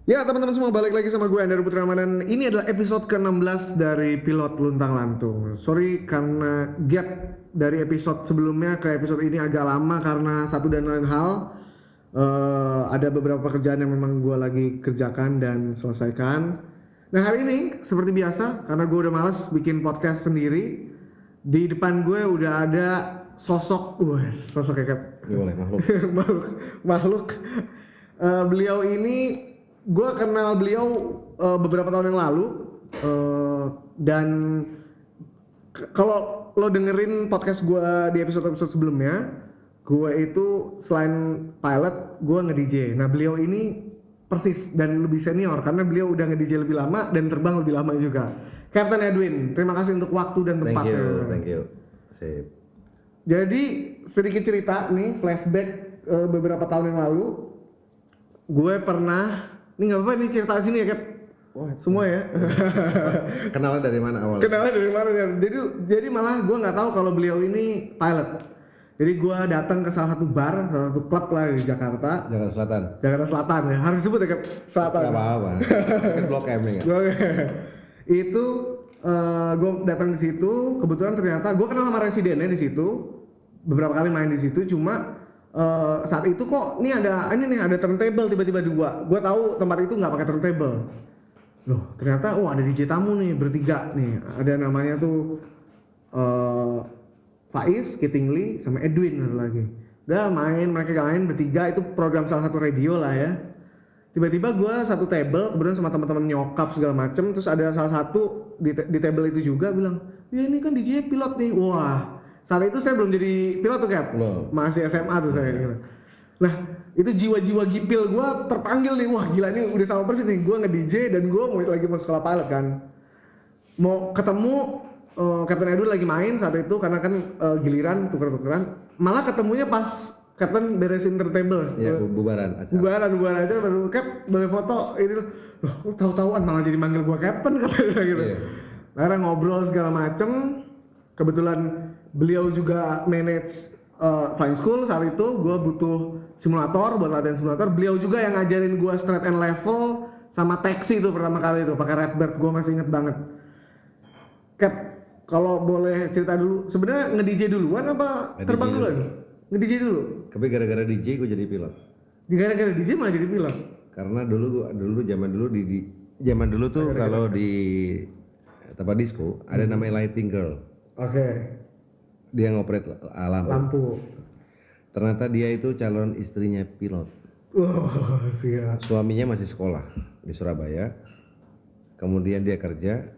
Ya teman-teman semua, balik lagi sama gue Andar Putra Ramadan. Ini adalah episode ke-16 dari Pilot Luntang Lantung. Sorry karena gap dari episode sebelumnya ke episode ini agak lama karena satu dan lain hal. Ada beberapa pekerjaan yang memang gue lagi kerjakan dan selesaikan. Nah hari ini seperti biasa, karena gue udah males bikin podcast sendiri, di depan gue udah ada sosok kayak Boleh, makhluk. makhluk. Beliau ini gue kenal beliau beberapa tahun yang lalu, dan kalau lo dengerin podcast gue di episode sebelumnya, gue itu selain pilot gue nge-DJ. Nah beliau ini persis dan lebih senior karena beliau udah nge-DJ lebih lama dan terbang lebih lama juga. Captain Edwin, terima kasih untuk waktu dan tempatnya. Thank you. Sip. Jadi sedikit cerita nih, flashback beberapa tahun yang lalu. Gue pernah, ini nggak apa-apa nih cerita sini ya Cap. Wah, semua ya. Kenalnya dari mana awalnya? Kenalnya dari mana ya? Jadi malah gue nggak tahu kalau beliau ini pilot. Jadi gue datang ke salah satu bar, salah satu klub lah di Jakarta. Jakarta Selatan. Jakarta Selatan ya, harus disebut ya Cap. Selatan. Gak apa-apa. Kan Blok M ya. Itu gue datang di situ, kebetulan ternyata gue kenal sama residennya di situ. Beberapa kali main di situ, cuma saat itu kok ada turntable tiba-tiba dua. Gue tahu tempat itu nggak pakai turntable. Loh ternyata ada DJ tamu nih bertiga nih. Ada namanya tuh Faiz, Kitingli, sama Edwin satu lagi. Udah mereka main bertiga, itu program salah satu radio lah ya. Tiba-tiba gue satu table, kemudian sama teman-teman nyokap segala macem, terus ada salah satu di table itu juga bilang, ya ini kan DJ pilot nih. Wah, saat itu saya belum jadi pilot tuh Cap, masih SMA tuh saya. Nah itu jiwa-jiwa gipil gue terpanggil nih, wah gila ini udah sama persis nih, gue nge-DJ dan gue mau lagi mau sekolah pilot kan. Mau ketemu Captain Edu lagi main saat itu karena kan giliran tuker-tukeran, malah ketemunya pas Captain beresin turntable. Iya, bubaran aja baru Cap boleh foto ini loh, tahu-tahuan malah jadi manggil gua Captain katanya gitu. Iya. Akhirnya ngobrol segala macem. Kebetulan beliau juga manage flying school saat itu, gua butuh simulator buat latihan simulator. Beliau juga yang ngajarin gua straight and level sama taxi itu pertama kali itu pakai Redbird, gua masih inget banget. Cap, kalau boleh cerita dulu, sebenarnya nge-DJ duluan apa terbang duluan? Nge-DJ dulu. Tapi gara-gara DJ gue jadi pilot. Gara-gara DJ malah jadi pilot. Karena zaman dulu tuh kalau di tempat disco ada namanya lighting girl. Oke. Dia ngoperate lampu. Ternyata dia itu calon istrinya pilot. Siap. Suaminya masih sekolah di Surabaya. Kemudian dia kerja.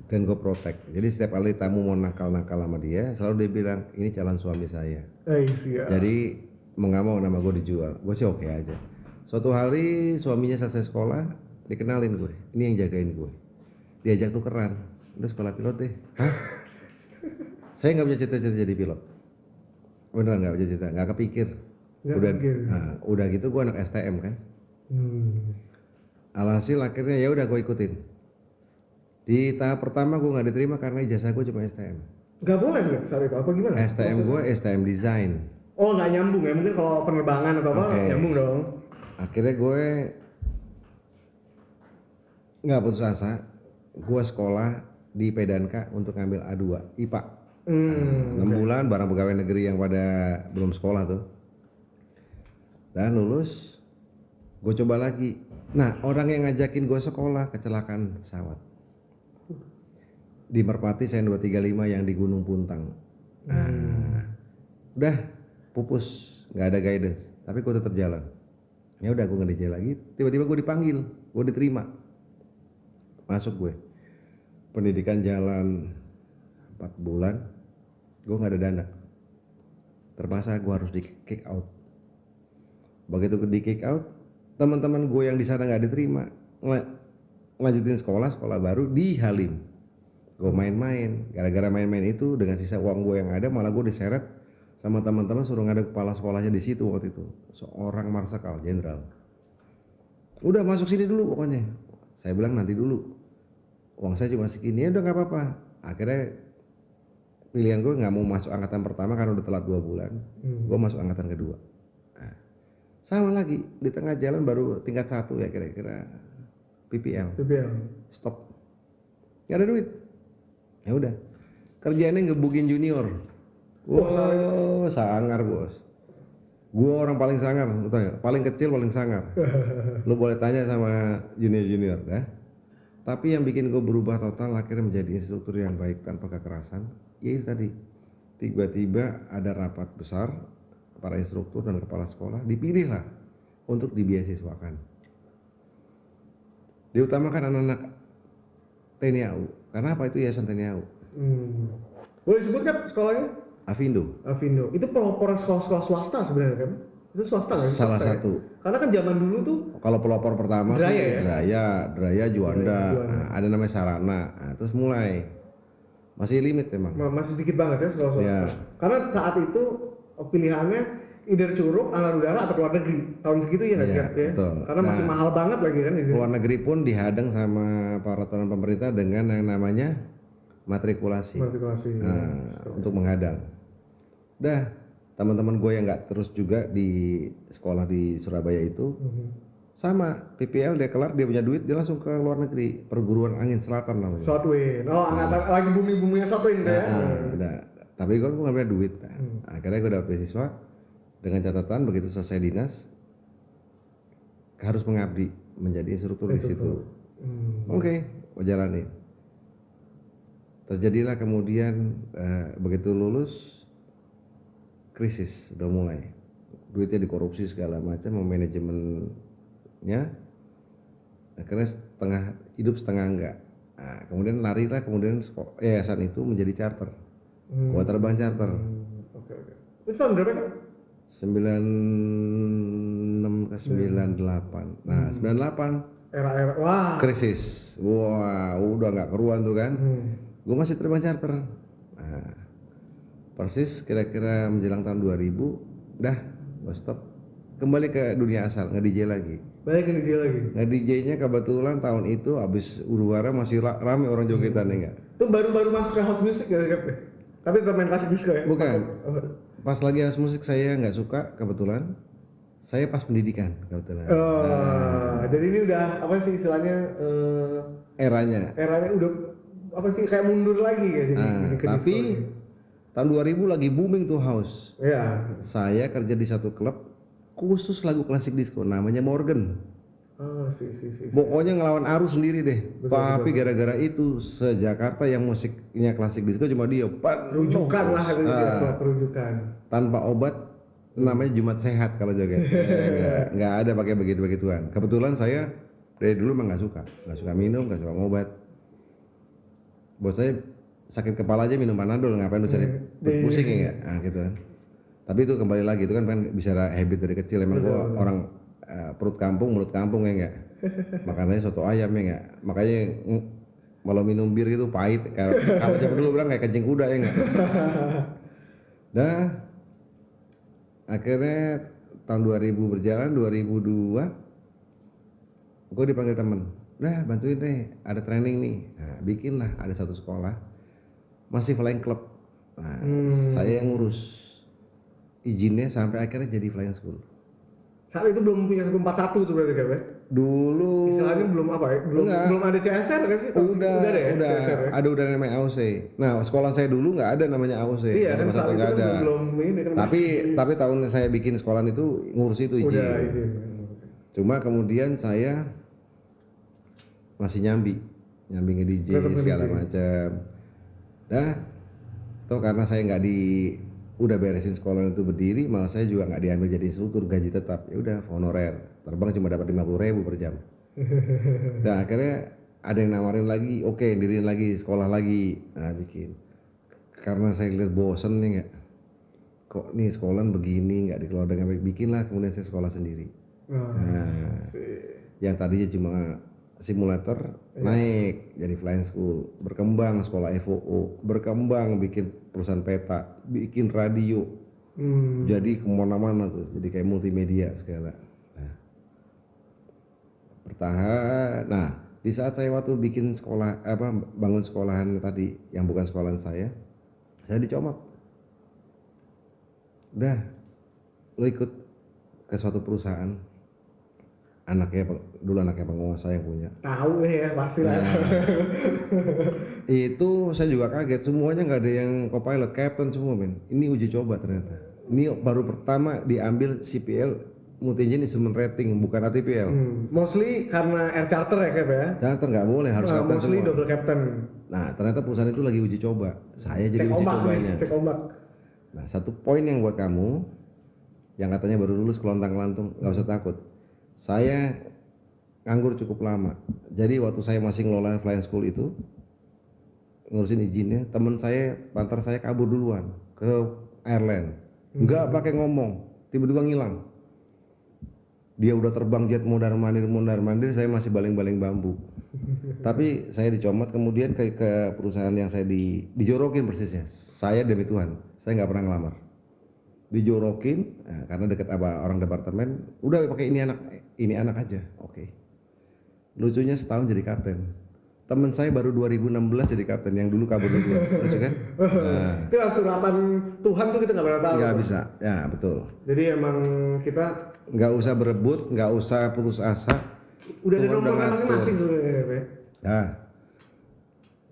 Dan gue protect. Jadi setiap kali tamu mau nakal sama dia, selalu dia bilang ini calon suami saya. Siap. Jadi mau nggak mau nama gue dijual. Gue sih oke aja. Suatu hari suaminya selesai sekolah, dikenalin gue. Ini yang jagain gue. Diajak tukeran. Udah sekolah pilot deh. Hah? Saya nggak punya cita-cita jadi pilot. Beneran nggak punya cita, nggak kepikir. Udah gitu gue anak STM kan. Alhasil akhirnya ya udah gue ikutin. Di tahap pertama gue nggak diterima karena ijazah gue cuma STM. Gak boleh tuh saat itu, apa gimana? STM gue STM design. Oh nggak nyambung ya, mungkin kalau penerbangan atau apa nyambung dong. Akhirnya gue nggak putus asa, gue sekolah di Pedanka untuk ngambil A2 IPA. 6 bulan bareng pegawai negeri yang pada belum sekolah tuh. Dan lulus, gue coba lagi. Nah orang yang ngajakin gue sekolah kecelakaan pesawat. Di Merpati Sen 235 yang di Gunung Puntang. Udah pupus, nggak ada guidance, tapi gue tetap jalan. Ya udah gue nge-DJ lagi, tiba-tiba gue dipanggil, gue diterima, masuk gue. Pendidikan jalan 4 bulan, gue nggak ada dana, terpaksa gue harus di kick out. Begitu di kick out, teman-teman gue yang di sana nggak diterima, lanjutin sekolah baru di Halim. Gue main-main, gara-gara main-main itu dengan sisa uang gue yang ada malah gue diseret sama teman-teman suruh ngadep kepala sekolahnya di situ waktu itu, seorang marsekal jenderal. Udah masuk sini dulu pokoknya. Saya bilang nanti dulu, uang saya cuma segini, ya udah nggak apa-apa. Akhirnya pilihan gue nggak mau masuk angkatan pertama karena udah telat 2 bulan, gue masuk angkatan kedua. Nah, Sama lagi di tengah jalan baru tingkat 1 ya kira-kira PPL. Stop. Gak ada duit. Ya udah. Kerjaannya ngebukin junior. Wow, sangar bos. Gua orang paling sangar, lu tahu ya? Paling kecil paling sangar. Lu boleh tanya sama junior-junior, ya. Tapi yang bikin gue berubah total akhirnya menjadi instruktur yang baik tanpa kekerasan, ya itu tadi. Tiba-tiba ada rapat besar para instruktur dan kepala sekolah, dipilihlah untuk dibeasiswakan. Diutamakan anak-anak TNI AU. Karena apa itu yayasan TNI AU? Boleh sebutkan sekolahnya? Avindo. Itu pelopor sekolah-sekolah swasta sebenarnya kan? Itu swasta nggak? Salah satu. Ya? Karena kan zaman dulu tuh. Kalau pelopor pertama Draya, sih ya? Draya, Juanda. Nah, ada namanya Sarana. Nah, terus mulai. Masih limit emang. Masih sedikit banget ya sekolah swasta. Ya. Karena saat itu pilihannya either Curug, Angkatan Udara atau keluar negeri. Tahun segitu ya nggak sih? Ya, betul. Karena masih mahal banget lagi kan di sini. Luar negeri pun dihadang sama peraturan pemerintah dengan yang namanya matrikulasi. Nah, untuk menghadang. Dah, teman-teman gue yang nggak terus juga di sekolah di Surabaya itu sama PPL dia kelar dia punya duit dia langsung ke luar negeri, perguruan angin selatan namanya. Southwind. Angkatan lagi booming-boomingnya Southwind ya. Udah. Tapi gue nggak punya duit. Akhirnya gue dapat beasiswa dengan catatan begitu selesai dinas harus mengabdi menjadi instruktur di situ. Oke, gue jalanin. Terjadilah kemudian begitu lulus krisis udah mulai, duitnya dikorupsi segala macam, manajemennya akhirnya hidup setengah enggak. Nah, kemudian larilah yayasan itu menjadi charter. Gua terbang charter. Oke. Itu tahun berapa kan? 96 ke 98. Nah, 98 era wah krisis. Wah, udah nggak keruan tuh kan. Gue masih terbang charter. Nah, persis kira-kira menjelang tahun 2000 dah gue stop, kembali ke dunia asal, nge-DJ lagi. Banyak nge-DJ lagi. Nge-DJ-nya kebetulan tahun itu abis Uruhara masih rame orang jogetan ya enggak? Itu baru masuk ke house music ya kan? Tapi tetap main klasik disco ya? Bukan. Pas lagi house musik saya nggak suka kebetulan. Saya pas pendidikan kebetulan. Jadi ini udah apa sih istilahnya? Eranya udah apa sih kayak mundur lagi ya jadi ke tapi disco. Tahun 2000 lagi booming tuh house. Iya. Saya kerja di satu klub khusus lagu klasik disco namanya Morgan. Pokoknya ngelawan arus sendiri deh. Tapi gara-gara itu se-Jakarta yang musiknya klasik disco cuma dia. Rujukan lah perujukan. Tanpa obat namanya Jumat Sehat kalau joget. Nggak ada pakai begitu-begituan. Kebetulan saya dari dulu emang nggak suka minum, nggak suka ngobat. Buat saya sakit kepala aja minum Panadol, ngapain lu cari pusing ya nggak? Nah gitu kan. Tapi itu kembali lagi itu kan bisa habit dari kecil, emang gua orang perut kampung mulut kampung ya nggak. Makannya soto ayam ya nggak. Makanya kalau minum bir itu pahit. Kalau zaman dulu bilang kayak kencing kuda ya nggak. Dah akhirnya tahun 2000 berjalan, 2002 gue dipanggil temen, udah bantuin deh ada training nih. Nah bikinlah ada satu sekolah masih flying club. Nah, saya yang ngurus izinnya sampai akhirnya jadi flying school. Saat itu belum punya 141 tuh berarti kan ya? Dulu istilahnya belum apa ya? Belum ada CSR kan sih? Udah ada ya? CSR, ya? Ada namanya AOC. Nah, sekolah saya dulu nggak ada namanya AOC. Iya kan saat itu kan belum ini kan tapi tahun saya bikin sekolah itu ngurus itu izin. Udah izin. Cuma kemudian saya masih nyambi nge-DJ segala macam. Dah, toh karena saya nggak udah beresin sekolah itu berdiri, malah saya juga nggak diambil jadi instruktur gaji tetap. Ya udah honorer, terbang cuma dapat 50.000 per jam. Nah akhirnya ada yang nawarin lagi, oke diriin lagi sekolah lagi, nah bikin. Karena saya lihat bosen nih nggak, kok nih sekolah begini nggak dikelola dengan baik, bikinlah kemudian saya sekolah sendiri. Nah, yang tadinya cuma simulator naik jadi flying school, berkembang sekolah FOO, berkembang bikin perusahaan peta, bikin radio, jadi kemana-mana tuh, jadi kayak multimedia segala. Nah, bertahan. Nah, di saat saya waktu bikin sekolah bangun sekolahan tadi yang bukan sekolahan saya dicomot. Udah, lo ikut ke suatu perusahaan, dulu anaknya penguasa yang punya. Tahu ya pasti lah. Itu saya juga kaget, semuanya nggak ada yang co-pilot, captain semua men. Ini uji coba ternyata. Ini baru pertama diambil CPL, Multi-Engine Instrument Rating, bukan ATPL. Mostly karena air charter ya Cap ya. Charter nggak boleh, harus captain Mostly semua. double captain. Nah ternyata perusahaan itu lagi uji coba, saya jadi Cek uji ombak cobanya. nih, cek ombak. Nah satu poin yang buat kamu, yang katanya baru lulus kelontang-lantung, nggak usah takut. Saya nganggur cukup lama, jadi waktu saya masih ngelola flying school itu, ngurusin izinnya, temen saya, partner saya kabur duluan ke airline, nggak pakai ngomong, tiba-tiba ngilang. Dia udah terbang jet mondar mandir, saya masih baling-baling bambu. Tapi saya dicomot, kemudian ke perusahaan yang saya dijorokin persisnya. Saya demi Tuhan, saya nggak pernah ngelamar. Dijorokin, nah, karena deket apa orang departemen, udah pakai ini anak aja, oke. Lucunya setahun jadi kapten. Temen saya baru 2016 jadi kapten, yang dulu kabur dulu, lucu kan? Nah, Itu suratan Tuhan tuh kita nggak pernah tahu. nggak bisa, ya betul. Jadi emang kita Nggak usah berebut, nggak usah putus asa. udah ada Tuhan nomornya ngatur. masing-masing sebenarnya ya. Nah,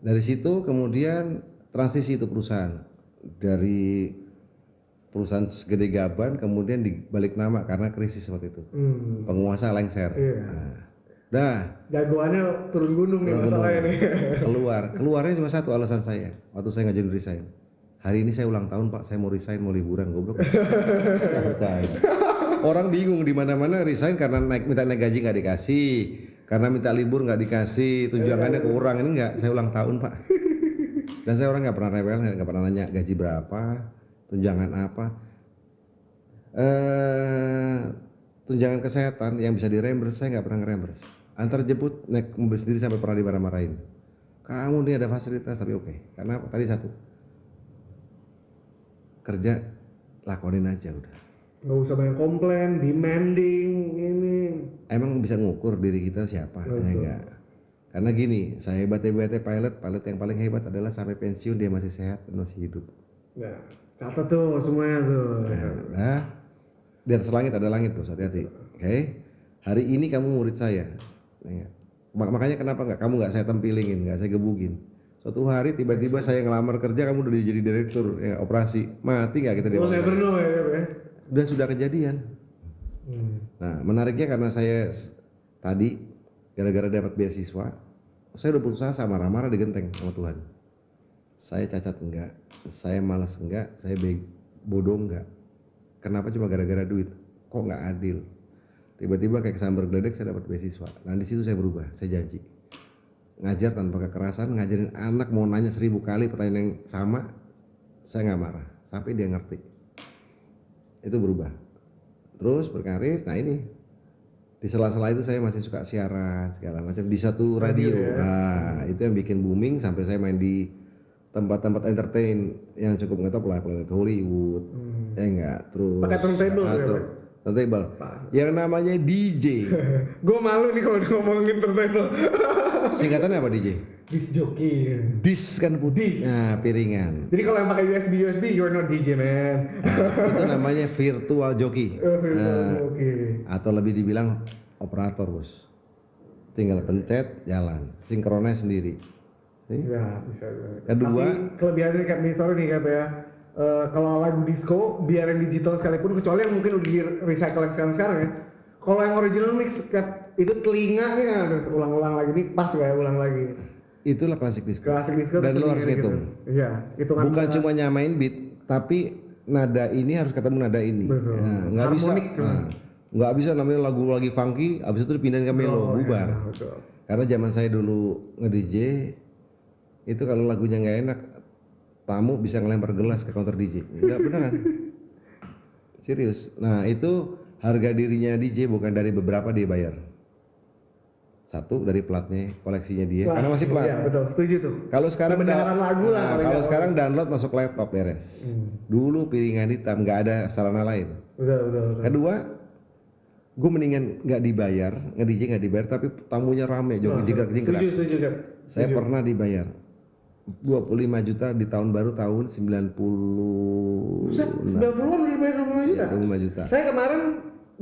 dari situ kemudian transisi itu perusahaan dari perusahaan segede gaban kemudian dibalik nama karena krisis waktu itu. Penguasa lengser. Iya. Nah, dah Jagoannya turun gunung nih masalahnya nih. keluarnya cuma satu alasan saya waktu saya ngajuin resign. Hari ini saya ulang tahun Pak, saya mau resign, mau liburan, goblok. Nggak percaya. Orang bingung di mana-mana resign karena minta naik gaji nggak dikasih, karena minta libur nggak dikasih, tunjangannya kurang. Ini nggak, saya ulang tahun Pak. Dan saya orang nggak pernah rewel, nggak pernah nanya gaji berapa, tunjangan apa. Tunjangan kesehatan yang bisa direimburse saya nggak pernah ngereimburse. Antar jemput naik mobil sendiri sampai pernah dimarah-marahin. Kamu nih ada fasilitas tapi oke. Karena tadi satu, kerja lakonin aja udah. Nggak usah banyak komplain, demanding ini. Emang bisa ngukur diri kita siapa? Ya enggak. Karena gini, saya hebat-hebatnya pilot yang paling hebat adalah sampai pensiun dia masih sehat dan masih hidup. Nah, catat tuh semuanya tuh. Nah, di atas langit ada langit bos, hati-hati. Oke. Hari ini kamu murid saya. Ya, makanya kenapa kamu nggak saya tempilingin, nggak saya gebugin. Suatu hari tiba-tiba saya ngelamar kerja, kamu udah jadi direktur ya, operasi, mati nggak kita di We'll never know ya. Dan sudah kejadian. Nah menariknya karena saya tadi gara-gara dapat beasiswa, saya udah putus asa, marah-marah digenteng sama Tuhan. Saya cacat enggak, saya malas enggak, saya bodoh enggak. Kenapa cuma gara-gara duit? Kok nggak adil? Tiba-tiba kayak kesambar geledek saya dapat beasiswa. Nah di situ saya berubah, saya janji ngajar tanpa kekerasan, ngajarin anak mau nanya 1000 kali pertanyaan yang sama, saya nggak marah sampai dia ngerti. Itu berubah, terus berkarir. Nah ini di sela-sela itu saya masih suka siaran segala macam di satu radio. Nah itu yang bikin booming sampai saya main di tempat-tempat entertain yang cukup ngetop lah, Planet Hollywood, ya enggak, terus pakai turntable turntable, yang namanya DJ. Gue malu nih kalau ngomongin turntable. Singkatannya apa DJ? Disc jockey. Dis kan putih. Nah piringan. Jadi kalau yang pakai USB, you're not DJ man. Nah, itu namanya virtual jockey. Atau lebih dibilang operator bos. Tinggal pencet jalan, sinkronnya sendiri. Ya bisa. Kedua, tapi kelebihannya kayak sorry nih kayak ya. Kalau lagu disco biar yang digital sekalipun, kecuali yang mungkin udah di recycle yang sekarang ya. Kalau yang original mix kayak itu telinga nih kan, aduh ulang-ulang lagi nih, pas gak ya ulang lagi. Itulah klasik disco. Dan lo harus ngitung. Iya, hitungan. Bukan cuma nyamain beat, tapi nada ini harus ketemu nada ini. Nah, nggak bisa. Nggak bisa namanya lagu lagi funky, abis itu dipindahin ke melo, bubar. Ya, karena zaman saya dulu nge-DJ, itu kalau lagunya nggak enak, tamu bisa ngelempar gelas ke counter DJ. Nggak beneran. Serius. Nah itu harga dirinya DJ bukan dari beberapa dia bayar. Satu dari platnya, koleksinya dia. Karena masih plat. Iya betul, setuju tuh. Kalau sekarang lagu lah. Kalau sekarang download masuk laptop beres. Dulu piringan hitam, nggak ada sarana lain. Betul. Kedua, gue mendingan nggak dibayar, nge-DJ nggak dibayar, tapi tamunya rame, joget-joget. Setuju kan. Saya pernah dibayar 25 juta di tahun baru tahun 90. Buset, 90-an dibayar 25 juta. 25 juta. Saya kemarin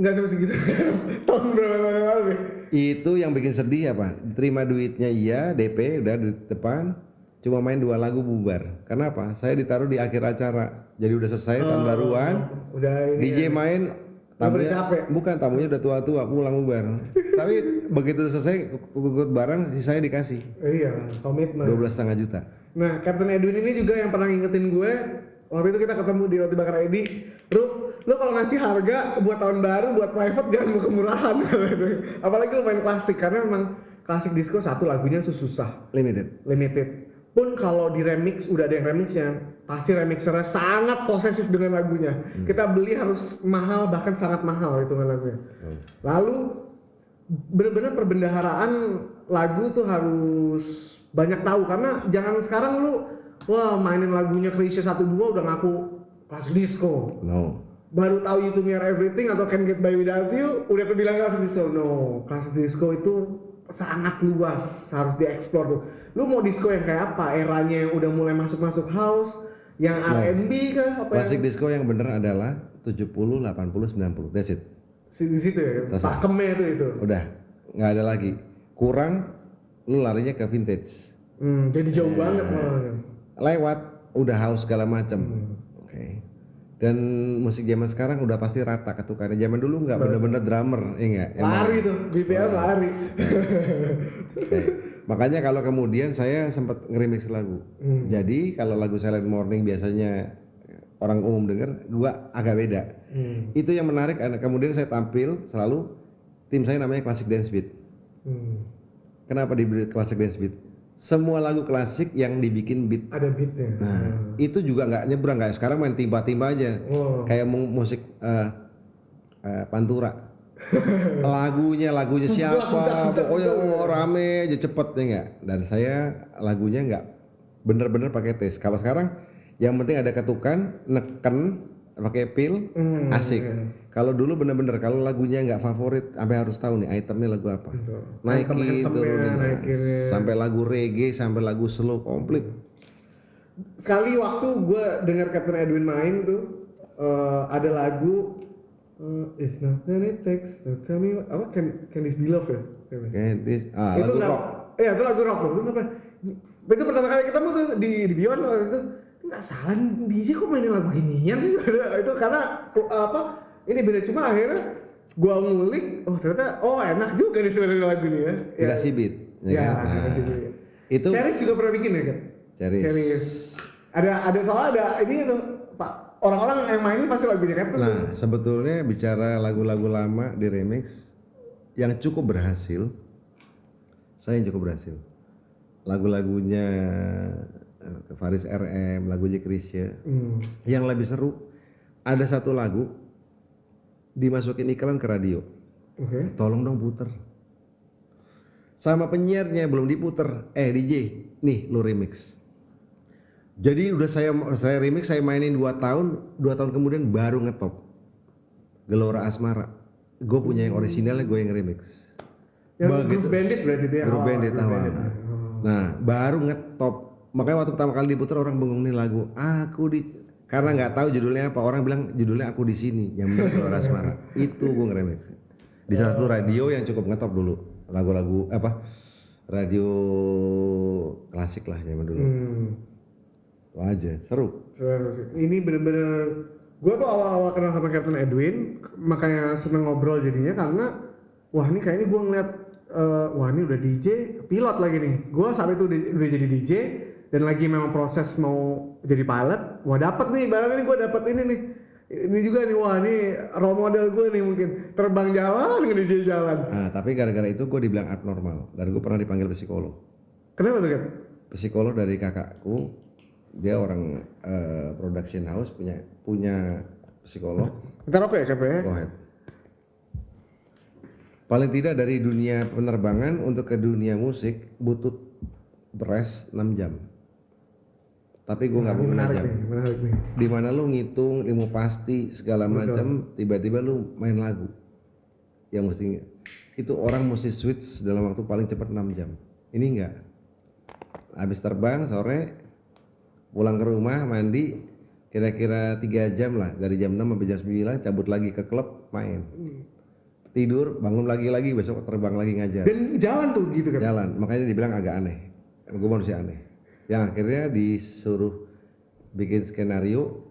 Nggak sampai segitu. Tahun berapa tahun lalu deh. Itu yang bikin sedih apa? Terima duitnya iya, DP udah di depan, cuma main 2 lagu bubar. Kenapa? Saya ditaruh di akhir acara. Jadi udah selesai tahun baruan, Udah ini DJ main, tamunya capek. bukan tamunya udah tua-tua pulang bubar. Tapi begitu udah selesai ikut barang, saya dikasih Iya, komitmen. 12,5 juta. Nah, Captain Edwin ini juga yang pernah ngingetin gue. Waktu itu kita ketemu di Roti Bakar Edi. Lu kalau ngasih harga buat tahun baru, buat private jangan mau kemurahan. Apalagi lu main klasik, karena memang klasik disco satu lagunya susah. Limited. Pun kalau di remix, udah ada yang remixnya, pasti remixernya sangat posesif dengan lagunya. Kita beli harus mahal, bahkan sangat mahal itu lagunya. Lalu bener-bener perbendaharaan lagu tuh harus banyak tahu, karena jangan sekarang lu wah mainin lagunya Krisya 1-2 udah ngaku klasik disco. No. Baru tahu You To Me Are Everything atau Can't Get By Without You udah terbilang klasik disco. No, klasik disco itu sangat luas, harus dieksplor tuh. Lu mau disco yang kayak apa? Eranya yang udah mulai masuk house, yang R&B kah? Apa Klasik disco yang bener adalah 70, 80, 90. That's it. di situ ya, pakemnya itu. Udah, nggak ada lagi. Kurang, lu larinya ke vintage. Jadi jauh banget malah. Lewat, udah house segala macam. Oke. Dan musik zaman sekarang udah pasti rata ketukannya. Zaman dulu nggak bener-bener drummer, ya nggak? Lari tuh, BPM lari. Oke. Makanya kalau kemudian saya sempat nge-remix lagu. Jadi kalau lagu Silent Morning biasanya orang umum denger, gua agak beda. Itu yang menarik. Kemudian saya tampil selalu, tim saya namanya Classic Dance Beat. Kenapa diberi Classic Dance Beat? Semua lagu klasik yang dibikin beat. Ada beatnya. Nah, itu juga nggak nyebrang, kayak sekarang main timba-timba aja. Kayak musik pantura. lagunya siapa, pokoknya rame aja cepet ya nggak. Dan saya lagunya nggak bener-bener pakai tes. Kalau sekarang yang penting ada ketukan, neken, pakai pil, asik. Kalau dulu bener-bener kalau lagunya nggak favorit, sampai harus tahu nih itemnya lagu apa. Naikin, turunin, sampai lagu reggae, sampai lagu slow komplit. Sekali waktu gue dengar Captain Edwin main tuh ada lagu It's not that it takes to tell me apa can this be love ya? Itu Itu lagu rock. Iya itu lagu rock tuh. Itu pertama kali ketemu tuh di Beyond waktu itu. Nggak salah DJ kok mainin lagu ginian sih. Itu karena apa? Ini beda, cuma akhirnya gua ngulik, ternyata enak juga nih sebenarnya lagu ini ya. Dikasih beat. Ya, dikasih beat. Itu Cheris juga pernah bikin ya kan? Cheris. Ada soalnya ini tuh Pak. Orang-orang yang mainin pasti lagunya kan? Nah, sebetulnya bicara lagu-lagu lama di remix yang cukup berhasil, saya yang cukup berhasil. Lagu-lagunya Faris RM, lagunya Krisya. Yang lebih seru, ada satu lagu dimasukin iklan ke radio. Tolong dong puter. Sama penyiarnya belum diputer. DJ, nih lu remix. Jadi udah saya remix, saya mainin 2 tahun kemudian baru ngetop. Gelora Asmara. Gue punya yang originalnya, gue yang remix. Yang Groove Bandit berarti itu ya? Groove Bandit awal. Nah, baru ngetop. Makanya waktu pertama kali diputar orang bengong nih lagu. Karena nggak tahu judulnya apa, orang bilang judulnya Aku di Sini yang Gelora Asmara. Itu gue nge-remix. Di salah satu radio yang cukup ngetop dulu. Lagu-lagu radio klasik lah zaman dulu. Itu aja, seru sih. Ini bener-bener gue tuh awal-awal kenal sama Captain Edwin, makanya seneng ngobrol jadinya karena wah ini kayaknya gue ngeliat wah ini udah DJ pilot lagi nih. Gue saat itu udah jadi DJ dan lagi memang proses mau jadi pilot. Wah dapet nih, barang ini gue dapet ini nih. Ini juga nih, wah ini role model gue nih mungkin terbang jalan dengan DJ jalan. Nah tapi gara-gara itu gue dibilang abnormal dan gue pernah dipanggil psikolog. Kenapa tuh Cap? Psikolog dari kakakku, dia orang production house punya psikolog. Ntar oke ya Cap ya? Go ahead. Paling tidak dari dunia penerbangan untuk ke dunia musik butuh beres 6 jam. Tapi gue nggak mau menarik nih. Dimana lu ngitung ilmu pasti segala macam, tiba-tiba lu main lagu yang mesti itu orang mesti switch dalam waktu paling cepat 6 jam. Ini enggak. Habis terbang sore pulang ke rumah mandi kira-kira 3 jam lah, dari jam 6 sampai jam 9 cabut lagi ke klub, main. Tidur, bangun lagi besok terbang lagi ngajar. Dan jalan tuh gitu kan. Jalan, makanya dibilang agak aneh. Gue manusia aneh. Yang akhirnya disuruh bikin skenario,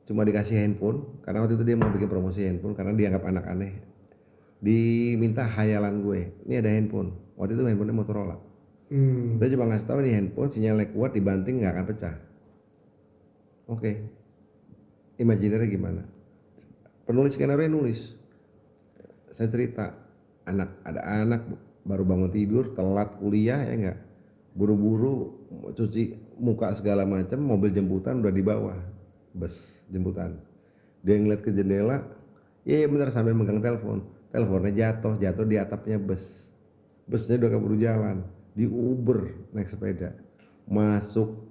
cuma dikasih handphone karena waktu itu dia mau bikin promosi handphone karena dianggap anak aneh. Diminta hayalan gue, ini ada handphone. Waktu itu handphonenya Motorola. Dia cuma ngasih tahu nih handphone sinyalnya kuat, dibanting nggak akan pecah. Oke. Imajinnya gimana? Penulis skenario nulis. Saya cerita, ada anak baru bangun tidur, telat kuliah ya enggak, buru-buru cuci muka segala macam, mobil jemputan udah di bawah, bus jemputan. Dia ngeliat ke jendela, iya bener sambil megang telepon, teleponnya jatuh di atapnya bus, busnya udah keburu jalan, di Uber naik sepeda, masuk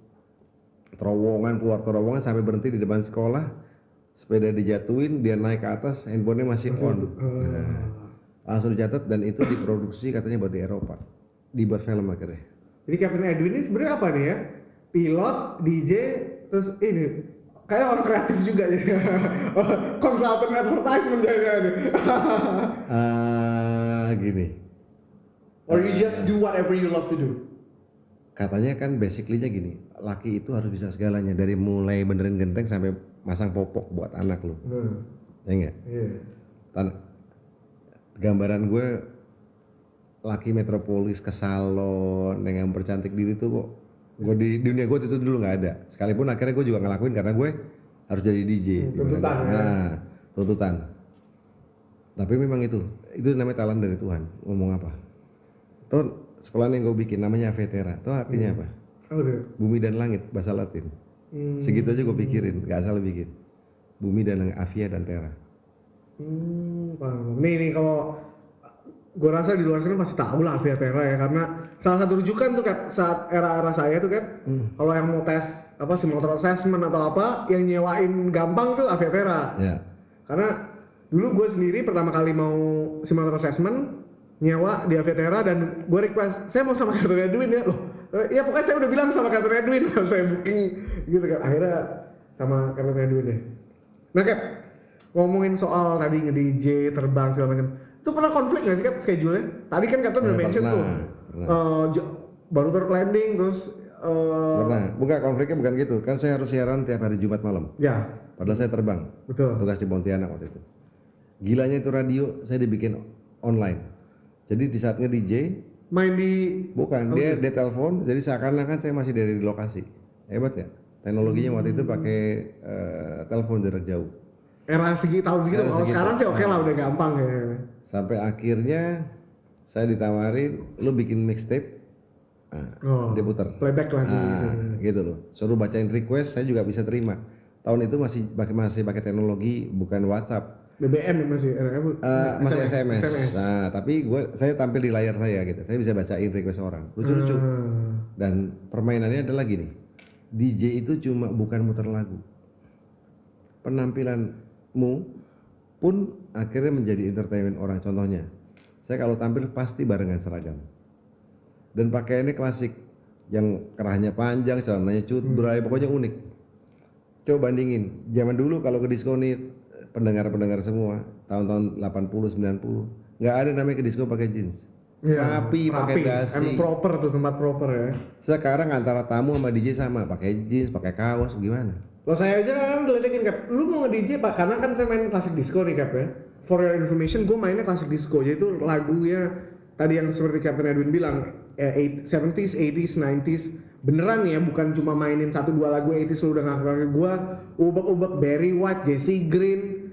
terowongan, keluar terowongan sampai berhenti di depan sekolah. Sepeda dijatuhin, dia naik ke atas, handphonenya masih on. Nah, langsung dicatat dan itu diproduksi katanya buat di Eropa, dibuat film akhirnya. Jadi Captain Edwin ini sebenarnya apa nih ya? Pilot, DJ, terus ini kayak orang kreatif juga ya. Konsultan advertisement jangan-jangan. Gini. Or you just do whatever you love to do. Katanya kan basically-nya gini, laki itu harus bisa segalanya dari mulai benerin genteng sampai masang popok buat anak lu. Ya enggak? Iya. Gambaran gue laki metropolis ke salon dengan mempercantik diri tuh kok gue di dunia gue itu dulu nggak ada. Sekalipun akhirnya gue juga ngelakuin karena gue harus jadi DJ. Tuntutan ya. Nah, tuntutan. Tapi memang itu namanya talent dari Tuhan. Ngomong apa? Tuh sekolah yang gue bikin namanya Aviatera. Tuh artinya apa? Bumi dan langit bahasa Latin. Segitu aja gue pikirin, nggak salah bikin. Bumi dan langit, Avia dan Terra. Paham. Nih kalau gue rasa di luar sana pasti tahu lah Aviatera ya, karena salah satu rujukan tuh Cap saat era saya tuh Cap, kalau yang mau tes apa simulator assessment atau apa yang nyewain gampang tuh Aviatera. Ya. Karena dulu gue sendiri pertama kali mau simulator assessment nyewa di Aviatera dan gue request saya mau sama Captain Edwin ya, loh ya pokoknya saya udah bilang sama Captain Edwin saya booking gitu kan, akhirnya sama Captain Edwin deh. Nah Cap, ngomongin soal tadi nge-DJ, terbang segala macam, itu pernah konflik nggak sih Cap schedule-nya? Tadi kan Captain udah mention tuh baru landing terus bukan konfliknya bukan gitu, kan saya harus siaran tiap hari Jumat malam. Ya. Padahal saya terbang. Betul. Tugas di Pontianak waktu itu. Gilanya itu radio saya dibikin online. Jadi di saat nge-DJ main di bukan dia telepon, jadi seakan-akan saya masih dari di lokasi. Hebat ya? Teknologinya waktu itu pakai telepon jarak jauh. Era tahun segitu, kalau sekarang sih oke lah udah gampang ya. Sampai akhirnya saya ditawarin, lu bikin mixtape, dia putar. Playback lagi. Gitu loh. Suruh bacain request, saya juga bisa terima. Tahun itu masih pakai teknologi bukan WhatsApp. BBM masih masih SMS. Nah, tapi saya tampil di layar saya gitu. Saya bisa bacain request orang. Lucu-lucu. Dan permainannya adalah gini. DJ itu cuma bukan muter lagu. Penampilanmu pun akhirnya menjadi entertainment orang. Contohnya, saya kalau tampil pasti barengan seragam. Dan pakaiannya klasik, yang kerahnya panjang, celananya cutbray, pokoknya unik. Coba bandingin, zaman dulu kalau ke disco nih, pendengar-pendengar semua, tahun-tahun 80, 90, nggak ada namanya ke disco pakai jeans. Rapi, pakai dasi. Emang proper tuh, tempat proper ya. Sekarang antara tamu sama DJ sama, pakai jeans, pakai kaos, gimana? Loh saya aja kan ngeledekin Cap, lu mau nge-DJ Pak, karena kan saya main klasik disco nih Cap ya. For your information, gue mainnya klasik disco, jadi itu lagunya tadi yang seperti Captain Edwin bilang, 70s, 80s, 90s, beneran ya, bukan cuma mainin 1-2 lagu 80s lu udah ngaku-ngaku gue, ubek-ubek Barry White, Jesse Green,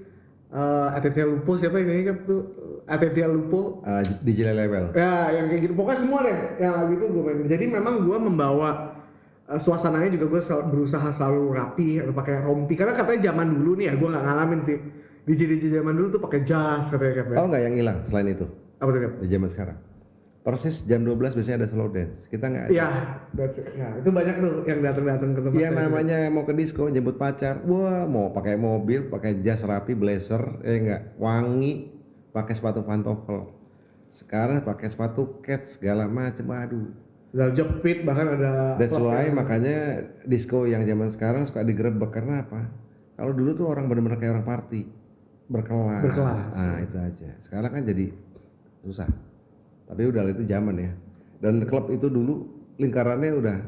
Aditya Lupo, siapa ini Cap tuh? Aditya Lupo, DJ level. ya yang kayak gitu, pokoknya semua deh yang lagu itu gue mainin. Jadi memang gue membawa suasananya juga gue berusaha selalu rapi atau pakai rompi, karena katanya zaman dulu nih ya, gue nggak ngalamin sih DJ zaman dulu tuh pakai jas katanya Cap. Tahu nggak yang hilang selain itu? Apa tuh Cap? Di zaman sekarang. Persis jam 12 biasanya ada slow dance. Kita nggak ada. Iya, itu banyak tuh yang datang ke tempat yang namanya mau ke disco jemput pacar, wah mau pakai mobil, pakai jas rapi, blazer, enggak wangi, pakai sepatu pantofel. Sekarang pakai sepatu kets segala macam, aduh. Udah jepit bahkan ada. That's why makanya disco yang zaman sekarang suka digerebek karena apa? Kalau dulu tuh orang benar-benar kayak orang party. berkelas. Nah itu aja. Sekarang kan jadi susah. Tapi udah itu zaman ya. Dan klub itu dulu lingkarannya udah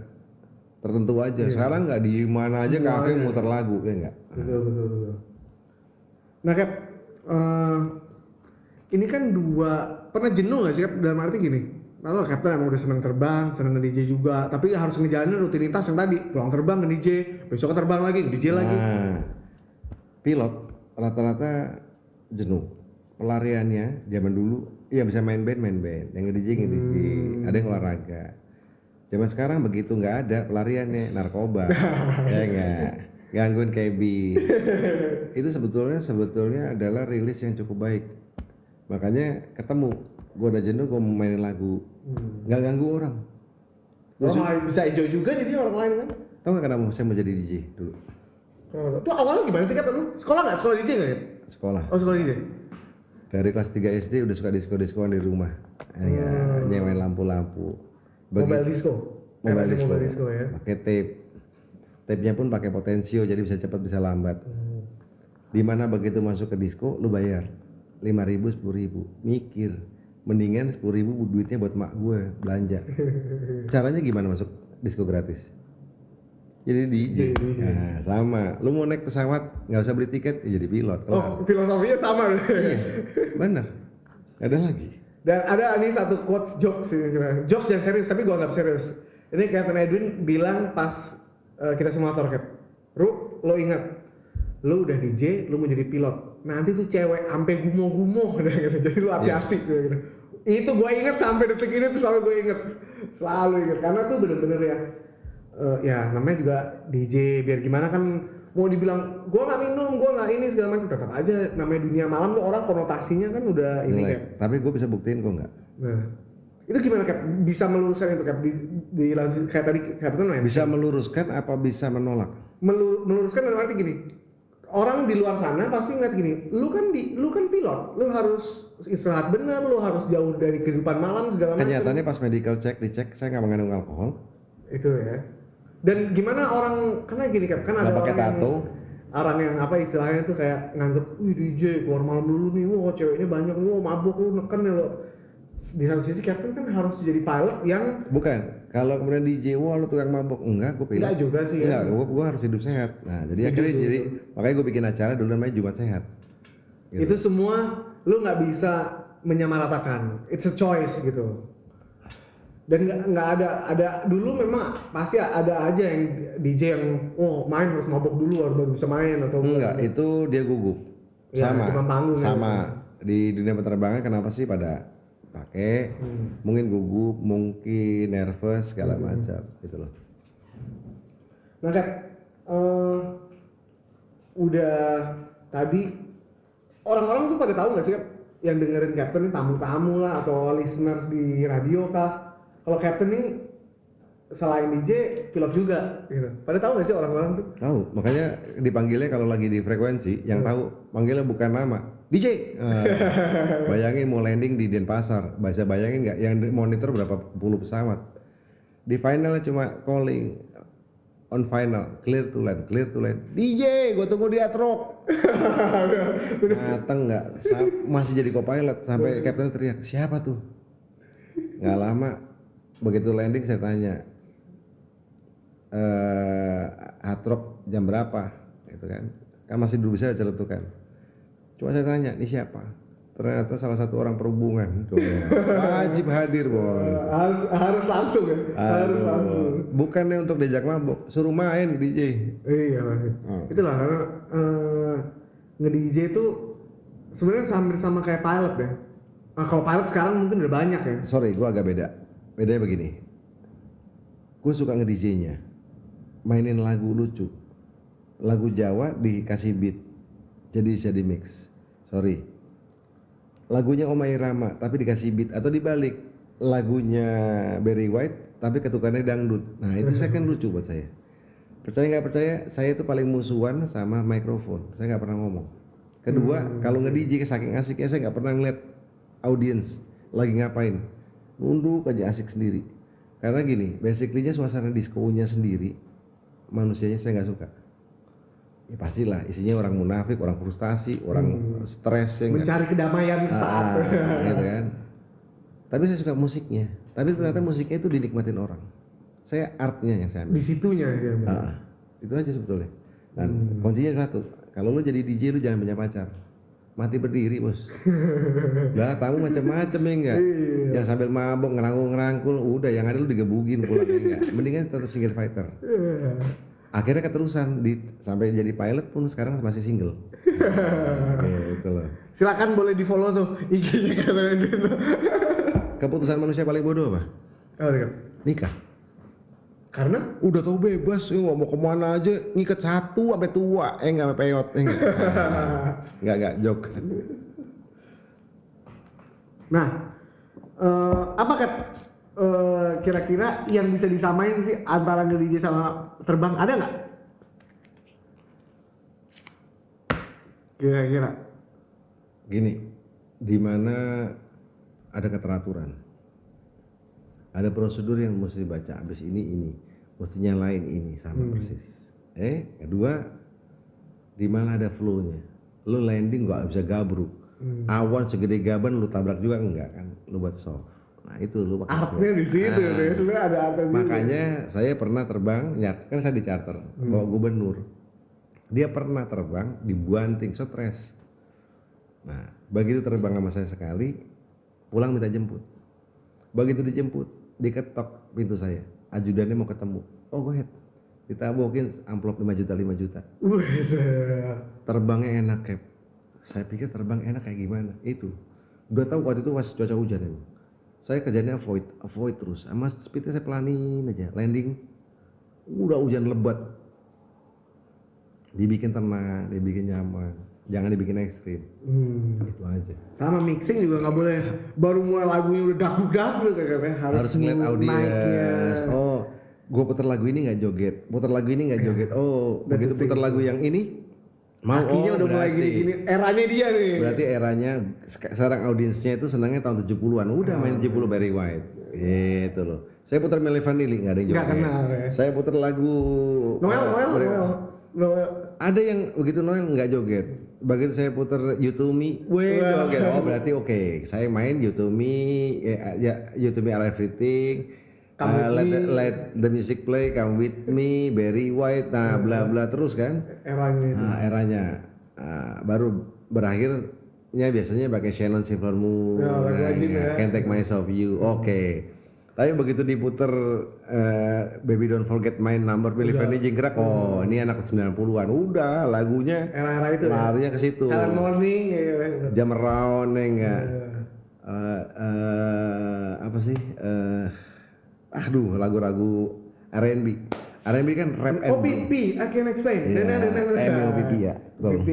tertentu aja. Sekarang nggak di mana aja kafe muter lagu ya nggak. Betul. Nah Cap, ini kan pernah jenuh gak sih Cap dalam arti gini? Lalu Captain emang udah seneng terbang, seneng nge-DJ juga, tapi harus ngejalanin rutinitas yang tadi, pulang terbang nge-DJ, besok terbang lagi, nge-DJ lagi. Pilot rata-rata jenuh. Pelariannya zaman dulu, iya bisa main band, yang nge-DJ, ada yang olahraga. Zaman sekarang begitu nggak ada pelariannya, narkoba, ya nggak, gangguin cabin. Itu sebetulnya adalah rilis yang cukup baik. Makanya ketemu, gue udah jenuh, gue mau mainin lagu, nggak ganggu orang. Bisa enjoy juga jadi orang lain kan? Tahu nggak kenapa saya mau jadi DJ dulu? Tuh awalnya gimana sih Cap? Sekolah nggak? Sekolah DJ nggak ya? Sekolah. Oh sekolah DJ. Dari kelas 3 SD udah suka disko-diskoan di rumah, nyewain lampu-lampu. Mobile disco ya. Pakai tape-nya pun pakai potensio jadi bisa cepat bisa lambat. Dimana begitu masuk ke disco lu bayar 5.000 10.000, mikir mendingan 10.000 duitnya buat mak gue belanja. Caranya gimana masuk disco gratis? Jadi DJ. Nah, sama. Lu mau naik pesawat nggak usah beli tiket, ya jadi pilot. Oh, filosofinya sama. Iya, bener. Ada lagi. Dan ada nih satu quotes jokes yang serius tapi gua nggak serius. Ini Captain Edwin bilang pas kita simulator Cap. Lo ingat, lo udah DJ, lo mau jadi pilot. Nanti tuh cewek sampai gumo-gumo gitu. Jadi lo hati-hati gitu. Itu gua inget sampai detik ini tuh selalu inget karena tuh bener-bener ya namanya juga DJ biar gimana kan mau dibilang gua nggak minum, gua nggak ini segala macam tetap aja namanya dunia malam tuh orang konotasinya kan udah ini Cap. Tapi gue bisa buktiin kok nggak. Nah itu gimana Cap? Bisa meluruskan itu Cap di kayak tadi Captain ya? Bisa meluruskan apa bisa menolak? Meluruskan dalam arti gini. Orang di luar sana pasti ngeliat gini, lu kan pilot, lu harus istirahat benar, lu harus jauh dari kehidupan malam segala macam. Kenyataannya pas medical dicek saya nggak mengandung alkohol. Itu ya. Dan gimana orang, karena gini kan ada orang yang apa istilahnya tuh kayak nganggep, wih DJ keluar malam dulu nih, wah ceweknya banyak, wah mabuk lu neken ya lo. Di satu sisi Captain kan harus jadi pilot yang bukan, kalau kemudian DJ wah lu tukang mabuk, enggak gue pilot. Enggak juga sih enggak, gue harus hidup sehat. Nah jadi akhirnya makanya gue bikin acara dulu namanya Jumat Sehat gitu. Itu semua lu nggak bisa menyamaratakan, it's a choice gitu. Dan nggak ada dulu memang pasti ada aja yang DJ yang main harus mabok dulu baru bisa main atau enggak itu dia gugup ya, sama di dunia penerbangan kenapa sih pada pakai mungkin gugup mungkin nervous segala macam gitu loh. Nah Cap, udah tadi orang-orang tuh pada tahu nggak sih Cap yang dengerin Captain ini tamu-tamu lah atau listeners di radio kah? Kalau Captain nih selain DJ pilot juga gitu. Pada tahu nggak sih orang-orang tuh? Tahu, makanya dipanggilnya kalau lagi di frekuensi yang tahu manggilnya bukan nama DJ. Bayangin mau landing di Denpasar, bisa bayangin nggak yang monitor berapa puluh pesawat. Di final cuma calling on final clear to land DJ gue tunggu di atrok. Dateng nggak masih jadi co-pilot sampai Captain teriak siapa tuh. Nggak lama begitu landing saya tanya atrok jam berapa gitu kan masih dulu bisa celetukan. Coba saya tanya ini siapa, ternyata salah satu orang perhubungan. Wajib hadir bos. Harus langsung ya. Harus langsung. Bukannya untuk diajak mabuk, suruh main DJ. Iya. Itulah karena nge-DJ itu sebenarnya hampir sama kayak pilot ya. Nah, kalau pilot sekarang mungkin udah banyak ya. Sorry, gue agak beda. Bedanya begini. Gue suka nge-DJ-nya. Mainin lagu lucu. Lagu Jawa dikasih beat. Jadi bisa di mix. Sorry. Lagunya Oma Irama tapi dikasih beat atau dibalik. Lagunya Barry White tapi ketukannya dangdut. Nah, itu saya kan lucu buat saya. Percaya nggak percaya, saya itu paling musuhan sama mikrofon. Saya nggak pernah ngomong. Kedua, kalau nge-DJ saking asiknya saya nggak pernah ngeliat audience lagi ngapain. Nunduk aja asik sendiri. Karena gini, basically-nya suasana diskonya sendiri, manusianya saya nggak suka. Ya pastilah isinya orang munafik, orang frustasi, orang stres ya enggak? Mencari kedamaian sesaat. Gitu kan. Tapi saya suka musiknya. Tapi ternyata musiknya itu dinikmatin orang. Saya artnya yang saya ambil. Di situnya dia. Itu aja sebetulnya. Dan kuncinya satu, kalau lu jadi DJ lu jangan punya pacar. Mati berdiri bos. Lah tamu macam-macam ya enggak. Yang sambil mabok ngerangkul, udah yang ada lu digebugin pulang ya enggak. Mendingan tetap single fighter. Akhirnya keterusan sampai jadi pilot pun sekarang masih single. Gitu loh. Silakan boleh di follow tuh IG-nya katanya gitu. Keputusan manusia paling bodoh apa? Nikah. Karena Udah tahu bebas, mau kemana aja, ngikat satu sampai tua, nggak sampai peyot, nggak joke. Nah, apa Kep? Kira-kira yang bisa disamain sih antara nge-DJ sama terbang, ada nggak? Kira-kira? Gini, di mana ada keteraturan, ada prosedur yang mesti dibaca, habis ini, mesti nyalain ini sama persis. Kedua, di mana ada flow-nya, lu landing nggak bisa gabruk, awan segede gaban lu tabrak juga enggak kan, lu buat soft. Nah itu lu artnya di situ ya, sebenarnya ada apa juga. Makanya saya pernah terbang, kan saya di charter, bawa gubernur. Dia pernah terbang di Buanting, stres. Nah, begitu terbang sama saya sekali, pulang minta jemput. Begitu dijemput, diketok pintu saya. Ajudannya mau ketemu. Oh, go ahead. Ditabokin amplop 5 juta. Terbangnya enak, Cap. Saya pikir terbang enak kayak gimana? Itu. Udah tahu waktu itu pas cuaca hujan emang. Saya kerjanya avoid terus. Sama speednya saya pelanin aja. Landing udah hujan lebat. Dibikin tenang, dibikin nyaman. Jangan dibikin ekstrim. Itu aja. Sama mixing juga nggak boleh. Baru mulai lagunya udah dagduk katanya harus ngeliat audiens. Oh, gue putar lagu ini nggak joget. Putar lagu ini nggak joget. Oh, begitu putar lagu yang ini mau kakinya udah mulai gini-gini. Eranya dia nih. Berarti eranya sekarang audiensnya itu senangnya tahun 70-an. Udah main 70 Barry White. Gitu loh. Saya putar Milli Vanilli nggak ada yang joget. Nggak kenal ya. Saya putar lagu Noel. Ada yang begitu Noel nggak joget. Begitu saya putar You To Me, joget. Oh berarti oke. Saya main You To Me, You To Me Are Everything. Let the music play, Come With Me, Barry White, nah bla bla terus kan. Eranya itu. Eranya. Baru berakhirnya biasanya pakai Shannon Silver Moon, Can't Take My Eyes Off You. Oke. Tapi begitu diputer Baby Don't Forget My Number, Billy Van Jingkrak, oh ini anak 90-an, udah lagunya era-era itu larinya ke situ. Silent Morning, Jam Around, enggak. Apa sih? Lagu-lagu R&B. R&B kan rap and OPP, I Can Explain. OPP ya. OPP.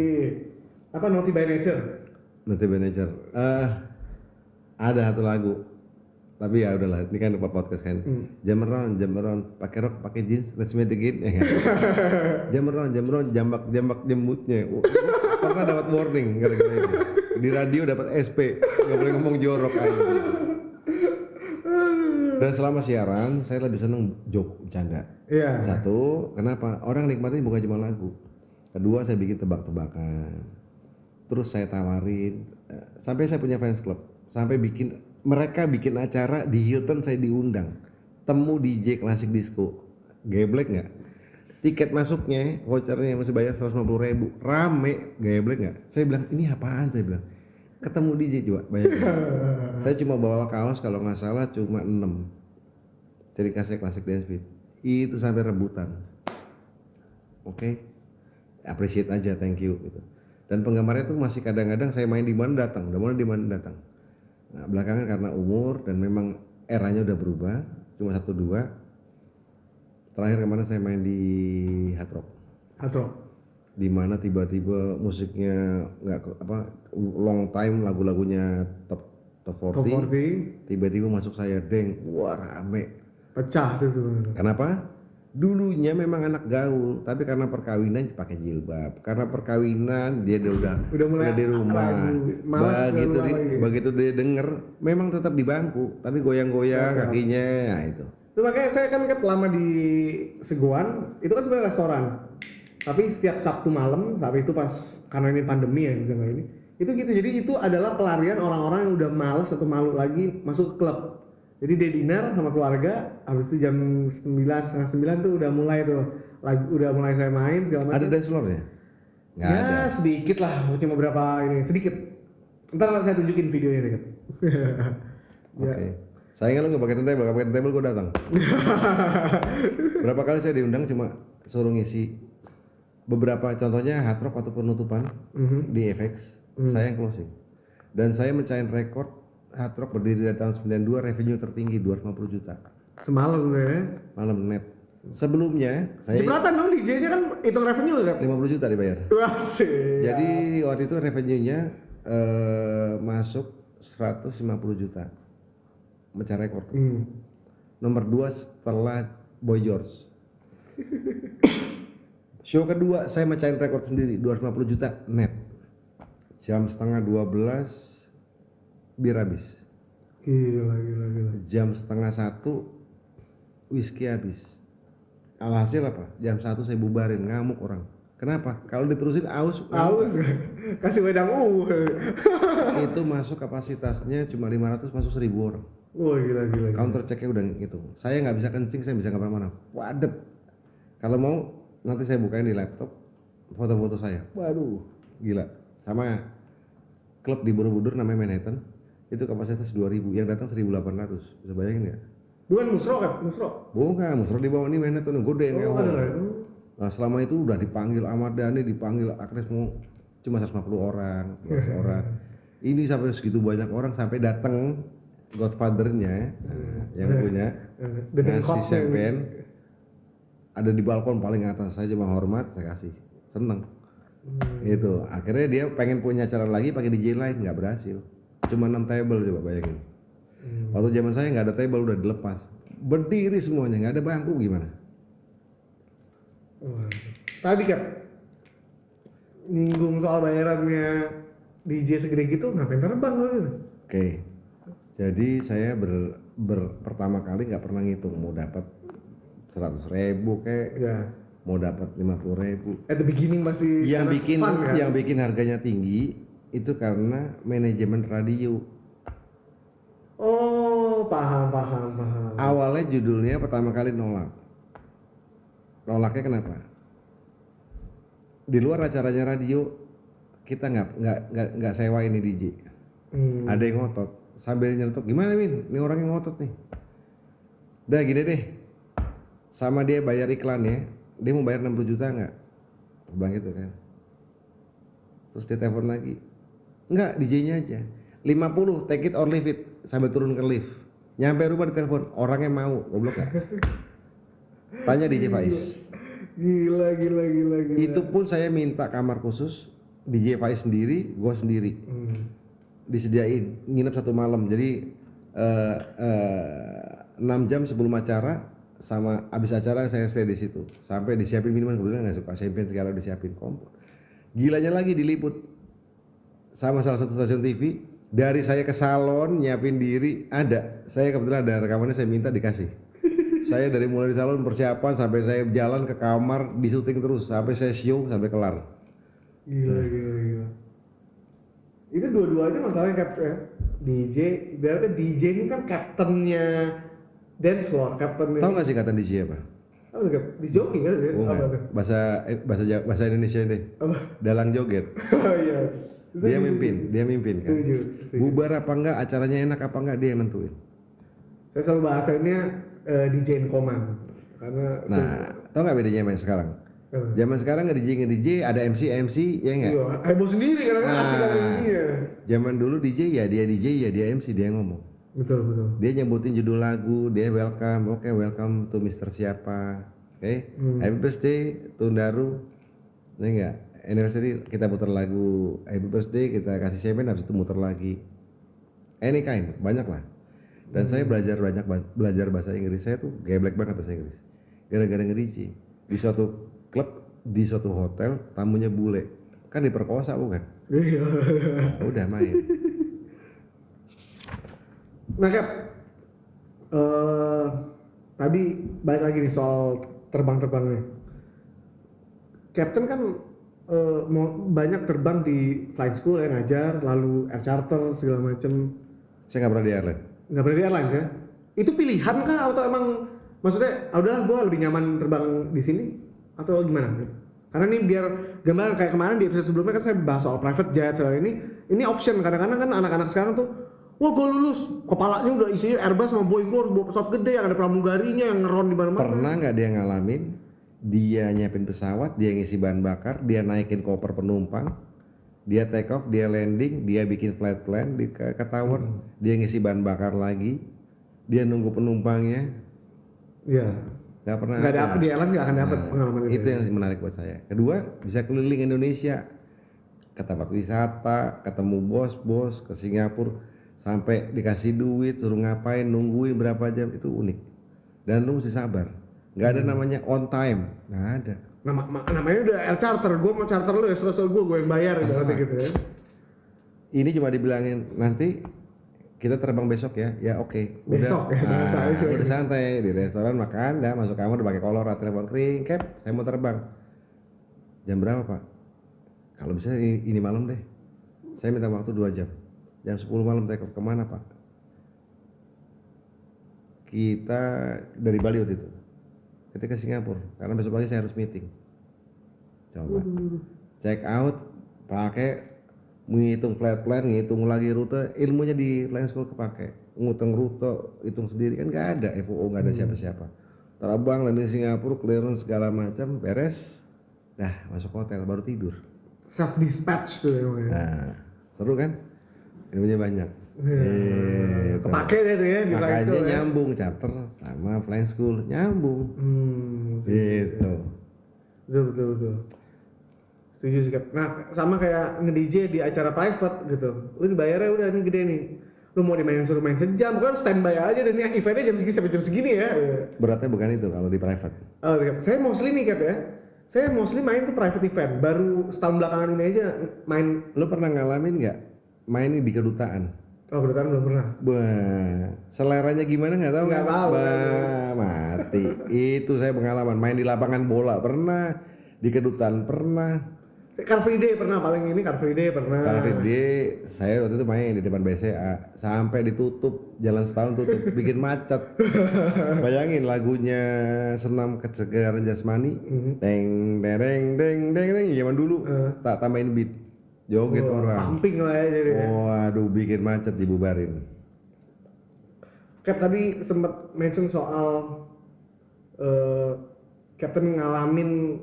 Apa Naughty by Nature? Naughty by Nature. Ada satu lagu. Tapi ya udahlah, ini kan podcast kan. Jam around, pakai rok, pakai jeans, let's meet again, ya kan. Jam around, jambak jembutnya. Pernah dapat warning gara-gara itu. Di radio dapat SP, nggak boleh ngomong jorok aja. Dan selama siaran, saya lebih seneng joke, bercanda. Iya. Satu, kenapa? Orang nikmatin bukan cuma lagu. Kedua, saya bikin tebak-tebakan. Terus saya tawarin, sampai saya punya fans club, sampai mereka bikin acara di Hilton, saya diundang. Temu DJ klasik disco. Geblek nggak? Tiket masuknya, vouchernya masih bayar 150.000. Rame, geblek nggak? Saya bilang, ini apaan? Saya bilang, ketemu DJ juga, bayangin. Saya cuma bawa kaos kalau nggak salah cuma 6. Ciri khasnya klasik dance beat. Itu sampai rebutan. Oke. Appreciate aja, thank you gitu. Dan penggemarnya tuh masih kadang-kadang saya main di mana datang, datang. Nah, belakangan karena umur dan memang eranya udah berubah, cuma 1-2. Terakhir kemarin saya main di Hard Rock. Di mana tiba-tiba musiknya nggak long time, lagunya top 40. Tiba-tiba masuk saya deng, wah rame. Pecah tuh sebenarnya. Kenapa? Dulunya memang anak gaul, tapi karena perkawinan pakai jilbab. Karena perkawinan dia udah mulai di rumah. Begitu dia denger, memang tetap di bangku, tapi goyang-goyang kakinya, nah itu. Itu makanya saya kan lama di Seguan, itu kan sebenarnya restoran. Tapi setiap Sabtu malam saat itu pas karena ini pandemi ya udah nggak ini. Itu gitu. Jadi itu adalah pelarian orang-orang yang udah males atau malu lagi masuk ke klub. Jadi dia dinner sama keluarga, habis itu jam 9, setengah 9 tuh udah mulai tuh. Udah mulai saya main segala macam. Ada dance floor-nya? Nggak Ya ada. sedikit lah, cuma berapa ini, sedikit. Ntar saya tunjukin videonya deh. Oke. Sayangnya lu nggak pakai table, kalau pakai table gue datang. Berapa kali saya diundang cuma suruh ngisi beberapa contohnya hard rock atau penutupan di FX, saya yang closing. Dan saya mencapai rekor hard rock berdiri dari tahun 92 revenue tertinggi 250 juta. Semalam ya. Malam net. Sebelumnya saya Jepratan dong DJ-nya kan hitung revenue kan? 50 juta dibayar. Wah sih. Jadi waktu itu revenue-nya masuk 150 juta. Mecah rekor. Nomor 2 setelah Boy George. Show kedua saya mecahin rekor sendiri 250 juta net. Jam setengah 12 bir habis. Gila. Jam setengah 1 whisky habis. Alhasil apa? Jam 1 saya bubarin, ngamuk orang. Kenapa? Kalau diterusin aus. Kasih wedang Itu masuk kapasitasnya cuma 500, masuk 1000 orang. Wah gila. Counter checknya udah gitu. Saya nggak bisa kencing, saya bisa kemana-mana. Padet. Kalau mau nanti saya bukain di laptop foto-foto saya. Waduh, gila. Sama klub di Borobudur namanya Manhattan. Itu kapasitas 2000, yang datang 1800. Bisa bayangin nggak? Bukan Musro kan? Bukan, Musro di bawah ini Manhattan gede yang ada. Nah, selama itu udah dipanggil Ahmad Dhani, dipanggil Agnes mau cuma 150 orang, 200 orang. Ini sampai segitu banyak orang sampai datang Godfather-nya yang punya ngasih champagne. Ada di balkon paling atas, saya cuma hormat, saya kasih, seneng. Itu akhirnya dia pengen punya acara lagi pakai DJ lain, nggak berhasil. Cuma 6 table, coba bayangin. Waktu zaman saya nggak ada table, udah dilepas, berdiri semuanya, nggak ada bangku, gimana? Tadi kan nyinggung soal bayarannya DJ segede gitu, ngapain terbang lo gitu? Oke, jadi saya pertama kali nggak pernah ngitung mau dapat 100.000 kayak Ya. mau dapat 50.000. At the beginning masih Yang karena bikin fun, kan? yang bikin harganya tinggi itu karena manajemen radio. Oh, paham. Awalnya judulnya pertama kali nolak. Nolaknya kenapa? Di luar acaranya radio kita nggak sewa ini DJ. Ada yang ngotot sambil nyelotok, gimana Win? Ini orang yang ngotot nih. Udah gini deh, sama dia bayar iklannya, dia mau bayar 60 juta nggak? Bang gitu kan. Terus dia telepon lagi, nggak, DJ-nya aja 50, take it or leave it, sambil turun ke lift. Nyampe rumah ditelepon, orangnya mau, goblok gak? Tanya DJ Faiz. Gila. Itu pun saya minta kamar khusus, DJ Faiz sendiri, gua sendiri. Disediain nginep 1 malam, jadi 6 jam sebelum acara sama abis acara saya stay di situ sampai disiapin minuman, kebetulan nggak suka champagne segala disiapin kompor. Gilanya lagi diliput sama salah satu stasiun TV, dari saya ke salon nyiapin diri ada, saya kebetulan ada rekamannya, saya minta dikasih. Saya dari mulai di salon persiapan sampai saya jalan ke kamar di syuting terus sampai saya show sampai kelar. Gila. Itu dua-duanya masalahnya ya. DJ, berarti DJ ini kan kaptennya dance floor, kaptennya. Tahu nggak sih kata DJ apa? Apa tuh? Di jogging kan? Oh, Apa tuh? bahasa Indonesia deh. Apa? Dalang joget. Oh iya. Dia mimpin kan. Setuju. Bubar apa enggak, acaranya enak apa enggak, dia yang nentuin. Saya selalu bahasannya DJ in command. Karena Tahu nggak bedanya sama sekarang? Zaman sekarang nge-DJ ada MC ya nggak? iya, heboh sendiri kadang-kadang asik kan MC-nya. Zaman dulu DJ ya dia MC, dia ngomong. Betul. Dia nyebutin judul lagu, dia welcome, oke, welcome to Mr. siapa, oke, happy birthday Tundaru, ya enggak, anniversary kita putar lagu happy birthday, kita kasih champagne, habis itu muter lagi, any kind, banyak lah. Dan saya belajar bahasa Inggris, saya tuh geblek banget bahasa Inggris, gara-gara nge-DJ di suatu klub, di suatu hotel, tamunya bule, kan diperkosa bukan? Iya. Nah, udah main. Nah Kap, tadi balik lagi nih soal terbang-terbangnya. Captain kan mau banyak terbang di flying school ya, ngajar, lalu air charter segala macem. Saya nggak pernah di airline. Nggak berarti airlines ya? Itu pilihan kah atau emang maksudnya udahlah gue lebih nyaman terbang di sini atau gimana? Karena ini biar gambar kayak kemarin di episode sebelumnya kan saya bahas soal private jet soal ini option. Kadang-kadang kan anak-anak sekarang tuh wah gue lulus kepalanya udah isinya Airbus sama Boeing, gue harus bawa pesawat gede yang ada pramugarinya yang ngeron di mana-mana. Pernah nggak dia ngalamin? Dia nyiapin pesawat, dia ngisi bahan bakar, dia naikin koper penumpang, dia take off, dia landing, dia bikin flight plan ke tower, dia ngisi bahan bakar lagi, dia nunggu penumpangnya. Iya. Nggak pernah. Nggak ada di airlines nggak akan dapat pengalaman Itu yang menarik buat saya. Kedua, bisa keliling Indonesia, ke tempat wisata, ketemu bos-bos, ke Singapura, sampai dikasih duit, suruh ngapain, nungguin berapa jam, itu unik. Dan lu mesti sabar. Nggak ada namanya on time, nggak ada. Namanya udah air charter, gue mau charter lu ya selesai gue yang bayar gitu ya. Ini cuma dibilangin nanti kita terbang besok ya, ya oke. Besok ya, Udah santai di restoran makan, dah masuk kamar udah pakai kolor, telepon ring, Cap, saya mau terbang. Jam berapa Pak? Kalau bisa ini malam deh. Saya minta waktu 2 jam. Jam 10 malam take off kemana Pak? Kita dari Bali waktu itu. Kita ke Singapura karena besok pagi saya harus meeting. Coba check out, pakai menghitung flight plan, ngitung lagi rute, ilmunya di flying school kepake. Ngutang rute, hitung sendiri kan nggak ada FOO, nggak ada siapa-siapa. Terbang landing Singapura, clearance segala macam, beres, dah masuk hotel baru tidur. Self dispatch tuh namanya. Nah, seru kan? Ilmunya banyak. Kepake deh tuh ya di flying school. Makanya nyambung charter sama flying school, nyambung. Gitu. Betul. Setuju sih Cap. Nah sama kayak nge-DJ di acara private gitu. Lu dibayarnya udah nih gede nih. Lu mau dimainin suruh main sejam, bukan standby aja dan yang eventnya jam segini sampai jam segini ya. Beratnya bukan itu kalau di private. Oh, Cap. Saya mostly nih Cap ya. Saya mostly main tuh private event. Baru setahun belakangan ini aja main. Lu pernah ngalamin nggak main di kedutaan? Oh kedutaan belum pernah. Wah, seleranya gimana nggak tahu. Nggak tahu. Bah, mati. Itu saya pengalaman main di lapangan bola pernah, di kedutaan pernah. Car Free Day pernah, paling ini Car Free Day pernah. Car Free Day saya waktu itu main di depan BCA sampai ditutup, jalan setahun tutup, bikin macet. Bayangin lagunya Senam Kesegaran Jasmani, deng deng deng deng deng zaman dulu, tak tambahin beat, joget orang. Pumping lah ya jadi. Waduh, bikin macet dibubarin. Cap tadi sempat mention soal Captain ngalamin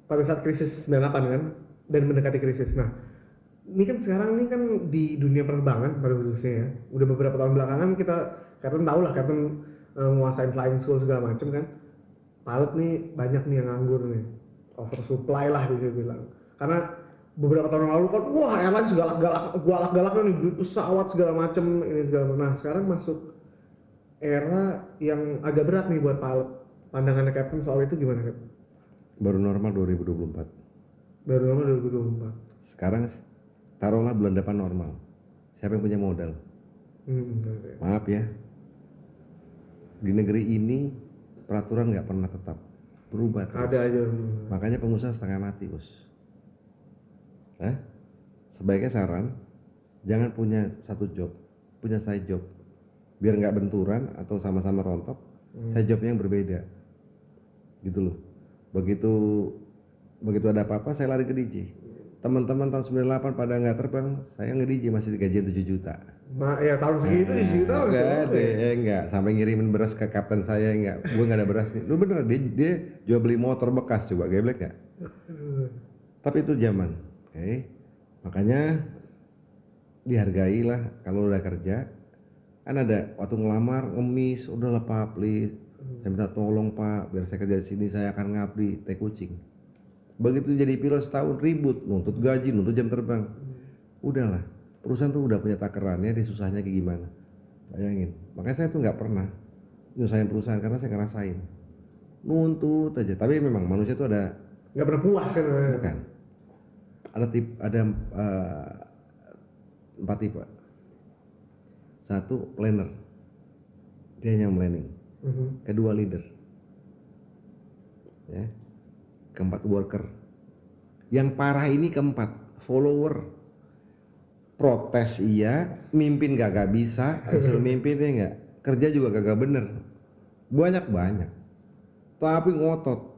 pada saat krisis 98 kan dan mendekati krisis. Nah, ini kan sekarang ini kan di dunia penerbangan pada khususnya ya. Udah beberapa tahun belakangan kita Captain tahu lah Captain nguasain flying school segala macam kan. Pilot nih banyak nih yang nganggur nih. Oversupply lah bisa bilang. Karena beberapa tahun yang lalu kan wah airline galak-galaknya nih beli pesawat segala macam ini segala macam. Nah, sekarang masuk era yang agak berat nih buat pilot. Pandangannya Captain soal itu gimana Captain? Baru normal 2024. Baru normal 2024. Sekarang taruhlah bulan depan normal. Siapa yang punya modal? Maaf ya. Di negeri ini peraturan nggak pernah tetap, berubah terus. Ada aja. Makanya pengusaha setengah mati, Us. Sebaiknya saran, jangan punya satu job, punya side job. Biar nggak benturan atau sama-sama rontok, side jobnya yang berbeda. Gitu loh. Begitu ada apa-apa saya lari ke DJ. Teman-teman tahun 98 pada nggak terbang, saya nge-DJ masih gajian 7 juta. Ya tahun segitu 7 juta masih enggak, sampai ngirimin beras ke kapten saya enggak. Gue nggak ada beras nih. Lu bener dia jual beli motor bekas, coba geblek nggak? Tapi itu zaman, oke. Makanya dihargai lah kalau udah kerja. Kan ada waktu ngelamar ngemis, udahlah Pak, please. Saya minta tolong Pak, biar saya kerja di sini saya akan ngabdi teh kucing. Begitu jadi pilot setahun ribut, nuntut gaji, nuntut jam terbang. Udahlah, perusahaan tuh udah punya takarannya, dia susahnya kayak gimana. Bayangin, makanya saya tuh nggak pernah nyusahin perusahaan karena saya ngerasain. Nuntut aja, tapi memang manusia tuh ada nggak pernah puas kan? Bukan. Ada 4 tipe. 1 planner, dia yang planning. Kedua leader, ya. Keempat worker, Yang parah ini keempat, follower protes iya, mimpin gak bisa, hasil mimpinnya enggak, kerja juga gak bener, banyak, tapi ngotot.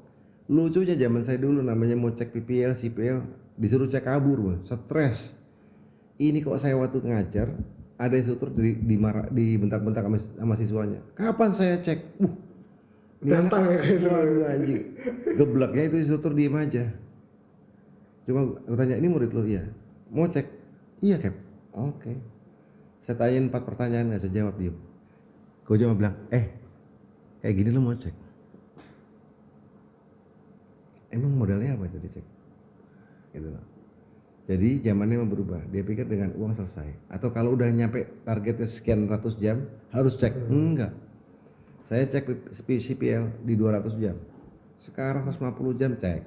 Lucunya zaman saya dulu namanya mau cek PPL, CPL, disuruh cek kabur, stres. Ini kok saya waktu ngajar, ada instruktur dibentak-bentak sama siswanya. Kapan saya cek? Tantang ya guys. Waduh anjing. Geblaknya itu instruktur diem aja. Cuma aku tanya, ini murid lo? Iya. Mau cek? Iya Cap. Oke. Saya tanyain 4 pertanyaan nggak bisa jawab, diem. Gue cuma bilang, kayak gini lo mau cek? Emang modalnya apa itu dicek? Gitu loh. Jadi zamannya mau berubah. Dia pikir dengan uang selesai. Atau kalau udah nyampe targetnya sekian ratus jam harus cek. Enggak. Saya cek CPL di 200 jam. Sekarang 150 jam cek.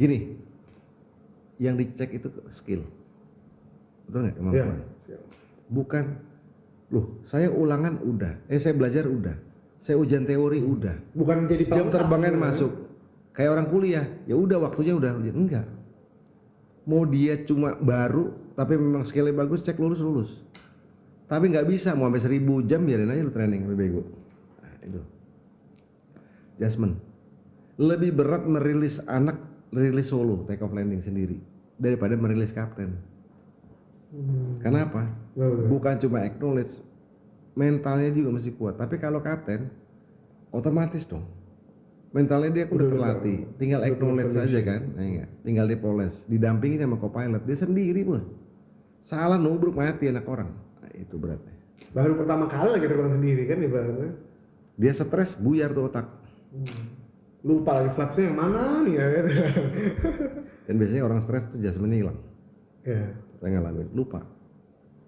Gini, yang dicek itu skill. Betul nggak kemampuan? Bukan, loh saya ulangan udah, saya belajar udah, saya ujian teori udah. Bukan jadi jam terbangnya masuk. Kayak orang kuliah, ya udah waktunya udah. Enggak. Mau dia cuma baru, tapi memang skillnya bagus, cek lulus. Tapi nggak bisa, mau sampai 1000 jam biarin aja lu training, lebih bego. Nah, itu. Jasmine. Lebih berat merilis solo, take off landing sendiri daripada merilis kapten. Kenapa? Bukan cuma acknowledge, mentalnya juga masih kuat. Tapi kalau kapten, otomatis dong. Mentalnya dia udah terlatih, tinggal acknowledge saja kan, tinggal dipoles, didampingi sama co-pilot, dia sendiri pun. Salah nubruk mati anak orang. Nah, itu beratnya. Baru pertama kali lagi terbang sendiri kan ibaratnya. Dia stres, buyar tuh otak. Lupa lagi flapsnya yang mana nih ya. Dan biasanya orang stres tuh Jasmine hilang. Iya. Saya ngalamin, lupa.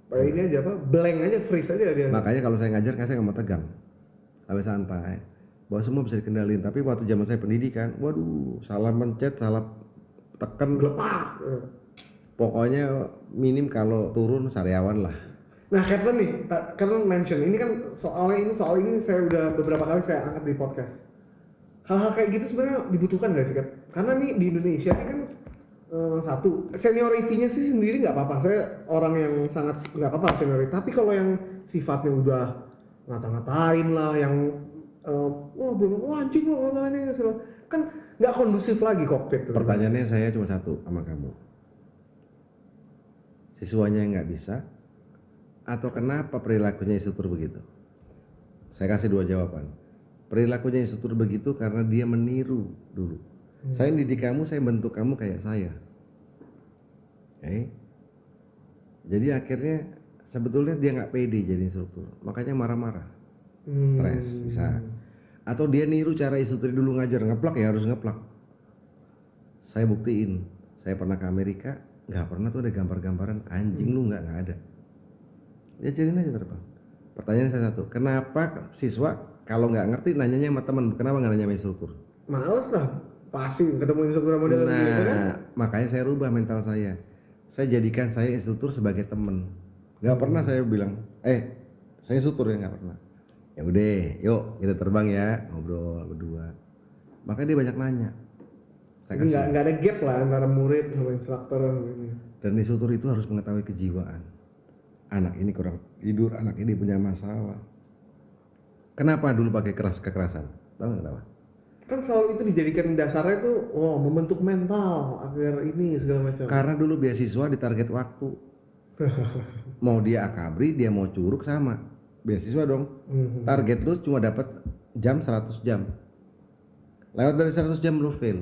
Kayak ini aja apa, blank aja, freeze aja dia. Makanya kalau saya ngajar, saya nggak mau tegang, sampai santai. Bahwa semua bisa dikendalin. Tapi waktu zaman saya pendidikan, waduh, salah mencet, salah tekan, gelepak. Pokoknya minim kalau turun sariawan lah. Nah, Captain nih, Captain mention ini kan soal ini saya udah beberapa kali saya angkat di podcast. Hal-hal kayak gitu sebenarnya dibutuhkan nggak sih, Cap? Karena nih di Indonesia ini kan satu seniority-nya sih sendiri nggak apa-apa. Saya orang yang sangat nggak apa-apa seniority. Tapi kalau yang sifatnya udah ngata-ngatain lah, yang anjing lo ngatain ini, kan nggak kondusif lagi kokpit. Pertanyaannya saya cuma satu sama kamu. Siswanya nggak bisa, atau kenapa perilakunya instruktur begitu? Saya kasih 2 jawaban. Perilakunya instruktur begitu karena dia meniru dulu. Saya didik kamu, saya bentuk kamu kayak saya. Jadi akhirnya sebetulnya dia nggak pede jadi instruktur, makanya marah-marah, stres bisa. Atau dia niru cara instruktur dulu ngajar, ngeplak ya harus ngeplak. Saya buktiin, saya pernah ke Amerika, nggak pernah tuh ada gambar-gambaran anjing lu nggak ada. Ya jadiin aja terbang. Pertanyaan saya satu, kenapa siswa kalau nggak ngerti nanyanya sama teman, kenapa nggak nanya sama instruktur? Males lah, pasti ketemu instruktur model gitu kan. Makanya saya rubah mental saya. Saya jadikan saya instruktur sebagai teman. Nggak pernah saya bilang, saya instruktur ya, nggak pernah. Ya udah, yuk kita terbang ya, ngobrol berdua. Makanya dia banyak nanya. Nggak ada gap lah antara murid sama instruktur gitu. Dan instruktur itu harus mengetahui kejiwaan. Anak ini kurang tidur, anak ini punya masalah. Kenapa dulu pakai kekerasan? Tahu nggak kenapa? Kan selalu itu dijadikan dasarnya tuh, membentuk mental agar ini segala macam. Karena dulu beasiswa ditarget waktu. Mau dia akabri, dia mau curug sama. Beasiswa dong. Target lu cuma dapat jam 100 jam. Lewat dari 100 jam lu fail.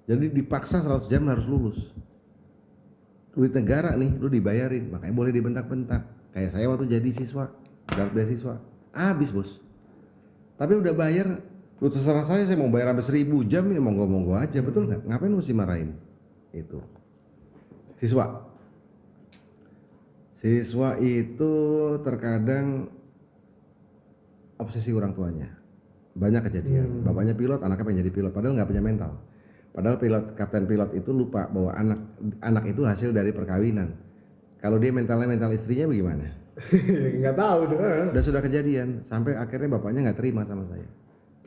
Jadi dipaksa 100 jam harus lulus. Duit negara nih, lu dibayarin, makanya boleh dibentak-bentak. Kayak saya waktu jadi siswa, dapat beasiswa, habis bos. Tapi udah bayar, lu terserah saya mau bayar sampai 1000 jam ya monggo-monggo aja, betul nggak? Ngapain lu mesti marahin? Itu. Siswa itu terkadang obsesi orang tuanya. Banyak kejadian. Bapaknya pilot, anaknya pengen jadi pilot, padahal nggak punya mental. Padahal kapten pilot itu lupa bahwa anak itu hasil dari perkawinan. Kalau dia mental istrinya bagaimana? Nggak tahu tuh. Dan sudah kejadian sampai akhirnya bapaknya nggak terima sama saya.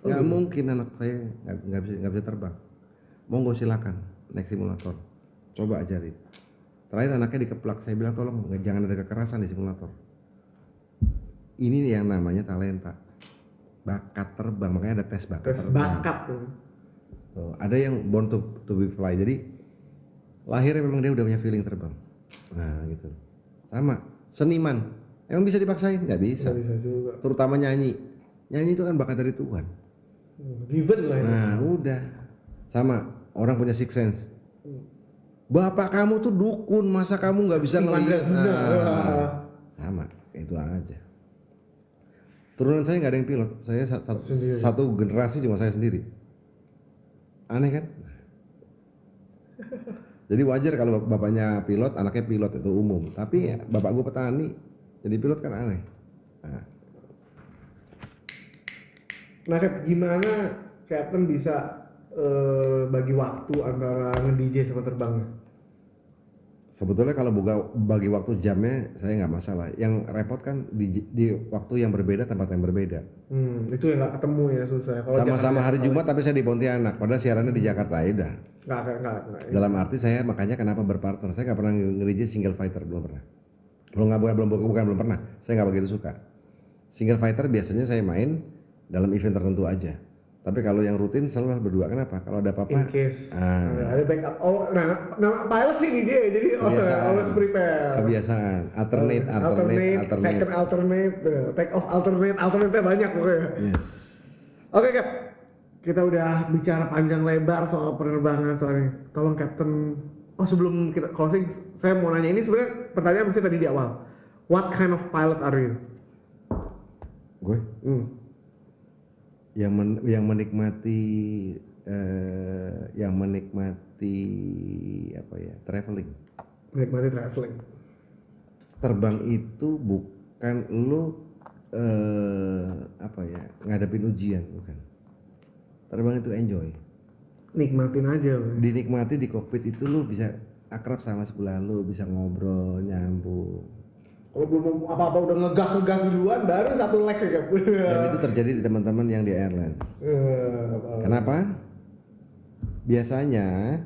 Nggak mungkin anak saya nggak bisa terbang. monggo silakan naik simulator, coba ajarin. Terakhir anaknya dikeplak, saya bilang tolong jangan ada kekerasan di simulator. Ini yang namanya talenta, bakat terbang, makanya ada tes bakat Tes terbang. bakat tuh. Tuh, ada yang born to be fly, jadi lahirnya memang dia udah punya feeling terbang. Nah gitu. Sama seniman, emang bisa dipaksain? Nggak bisa. Nggak bisa juga. Terutama nyanyi itu kan bakat dari Tuhan. Given lah ini. Nah udah. Sama orang punya sixth sense. Bapak kamu tuh dukun, masa kamu nggak bisa ngelihat? Nah, sama, itu aja. Turunan saya nggak ada yang pilot, saya satu generasi cuma saya sendiri. Aneh kan? Jadi wajar kalau bapaknya pilot, anaknya pilot, itu umum. Tapi ya, bapak gue petani, jadi pilot kan aneh. Nah, gimana Captain bisa bagi waktu antara nge-DJ sama terbangnya? Sebetulnya kalau bagi waktu jamnya saya nggak masalah. Yang repot kan di waktu yang berbeda, tempat yang berbeda. Itu yang nggak ketemu ya susah. Sama-sama hari Jumat tapi saya di Pontianak, padahal siarannya di Jakarta ya udah. Nggak. Dalam arti saya makanya kenapa berpartner, saya nggak pernah nge-DJ single fighter, belum pernah. Belum pernah. Saya nggak begitu suka. Single fighter biasanya saya main dalam event tertentu aja. Tapi kalau yang rutin selalu berdua. Kenapa? Kalau ada apa-apa, in case ada backup. Nah, pilot sih DJ, jadi always prepare. Kebiasaan. Alternate, second alternate, take off alternate-nya banyak pokoknya. Yes. Oke, Cap. Kita udah bicara panjang lebar soal penerbangan soalnya. Tolong Captain. Sebelum kita closing, saya mau nanya ini sebenarnya pertanyaan mesti tadi di awal. What kind of pilot are you? Gue? Yang menikmati apa ya, traveling. Menikmati traveling. Terbang itu bukan lo ngadepin ujian, bukan. Terbang itu enjoy. Nikmatin aja. Dinikmati di kokpit itu lo bisa akrab sama sebelah lo, bisa ngobrol, nyambung. Kalau belum apa-apa udah ngegas duluan, baru satu leg ya. Dan itu terjadi di teman-teman yang di airline. Kenapa? Biasanya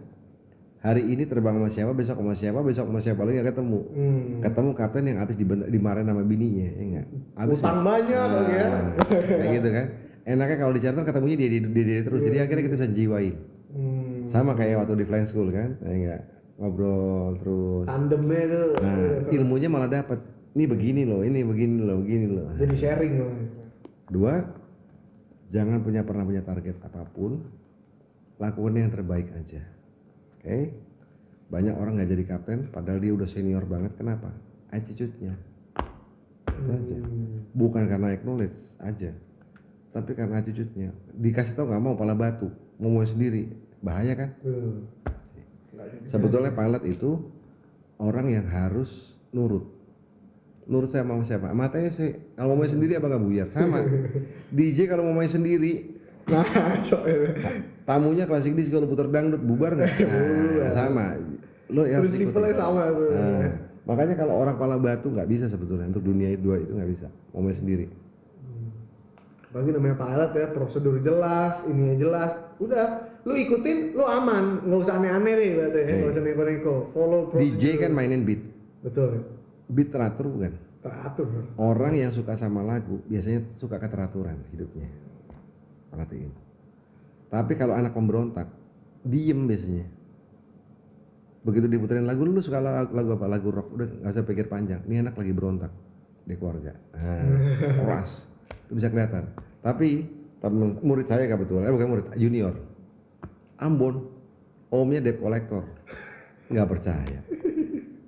hari ini terbang sama siapa, besok sama siapa lagi nggak ketemu. Ketemu kapten yang habis dimarahin sama bininya, ya enggak? Utang banyak kali ya. Kayak gitu kan. Enaknya kalau di charter ketemunya dia terus. Jadi akhirnya kita bisa jiwain. Sama kayak waktu di flying school kan, ya enggak? Ngobrol terus. Tandemnya tuh. Nah, ilmunya malah dapat. Ini begini loh. Jadi sharing loh. Dua, jangan pernah punya target apapun, lakukan yang terbaik aja. Oke? Banyak orang nggak jadi kapten, padahal dia udah senior banget. Kenapa? Attitude-nya. Itu aja. Bukan karena acknowledge aja, tapi karena attitude-nya. Dikasih tau nggak mau pala batu, mau sendiri, bahaya kan? Sebetulnya pilot itu orang yang harus nurut saya mau siapa? Matanya sih kalau mau main sendiri apa nggak buyar sama. DJ kalau mau main sendiri, tamunya klasik disco kalau putar dangdut bubar nggak? Sama. Lo ya prinsipnya sama tuh. Makanya kalau orang pala batu nggak bisa sebetulnya untuk dunia dua itu nggak bisa mau main sendiri. Bagi namanya pilot ya, prosedur jelas, ininya jelas, udah lu ikutin, lu aman, nggak usah aneh-aneh deh berarti ya, nggak usah neko-neko, follow prosedur. DJ kan mainin beat. Betul. Beat teratur bukan? Teratur. Orang yang suka sama lagu biasanya suka keteraturan hidupnya. Perhatiin. Tapi kalau anak pemberontak, diem biasanya. Begitu diputerin lagu, lu suka lagu apa? Lagu rock, udah nggak usah pikir panjang. Ini anak lagi berontak di keluarga. Keras. Itu bisa kelihatan. Tapi murid saya kebetulan, bukan murid, junior. Ambon, omnya debt collector. Nggak percaya.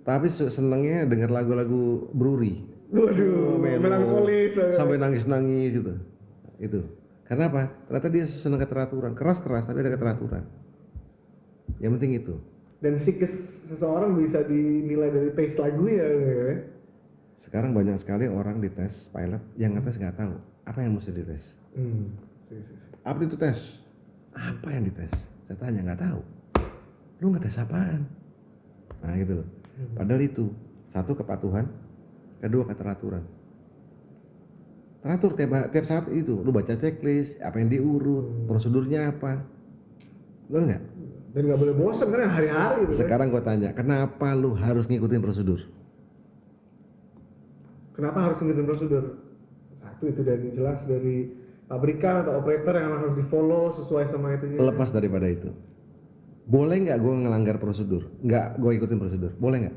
Tapi senengnya denger lagu-lagu Bruri. Waduh, melankolis. Sampai nangis-nangis gitu. Itu. Karena apa? Ternyata dia seneng keteraturan. Keras-keras tapi ada keteraturan. Yang penting itu. Dan psikis seseorang bisa dinilai dari taste lagu ya. Sekarang banyak sekali orang dites pilot yang ngetes nggak tahu apa yang mesti dites. Apa itu tes? Apa yang dites? Saya tanya nggak tahu. Lu ngetes apaan? Nah gitu loh. Padahal itu satu kepatuhan, kedua keteraturan. Teratur tiap saat itu, lu baca checklist, apa yang diurut, prosedurnya apa, betul nggak? Dan nggak boleh bosan kan hari-hari gitu. Sekarang gue tanya, kenapa lu harus ngikutin prosedur? Kenapa harus ngikutin prosedur? Satu itu dari jelas dari pabrikan atau operator yang harus di follow sesuai sama itunya. Lepas daripada itu, boleh nggak gue ngelanggar prosedur? Nggak, gue ikutin prosedur. Boleh nggak?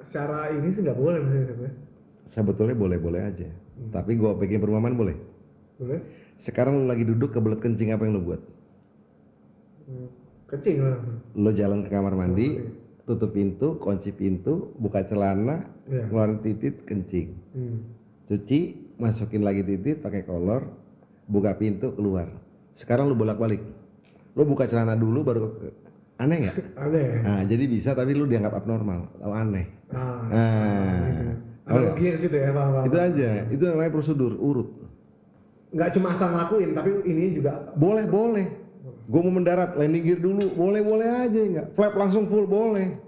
Secara ini sih nggak boleh misalnya. Sebetulnya boleh-boleh aja. Tapi gue bikin perumpamaan boleh. Boleh? Sekarang lu lagi duduk kebelet kencing, apa yang lu buat? Kencing lah. Lu jalan ke kamar mandi, tutup pintu, kunci pintu, buka celana, Iya. ngeluarin titit, kencing. Cuci, masukin lagi titit pakai kolor, buka pintu, keluar. Sekarang lu bolak-balik. Lu buka celana dulu baru aneh nggak? Aneh. Nah, jadi bisa tapi lu dianggap abnormal, lu aneh. Gitu. Analoginya ke situ ya, Pak. Itu aja, itu namanya prosedur, urut. Nggak cuma asal ngelakuin, tapi ini juga Boleh. Gue mau mendarat, landing gear dulu, boleh aja nggak? Flap langsung full boleh.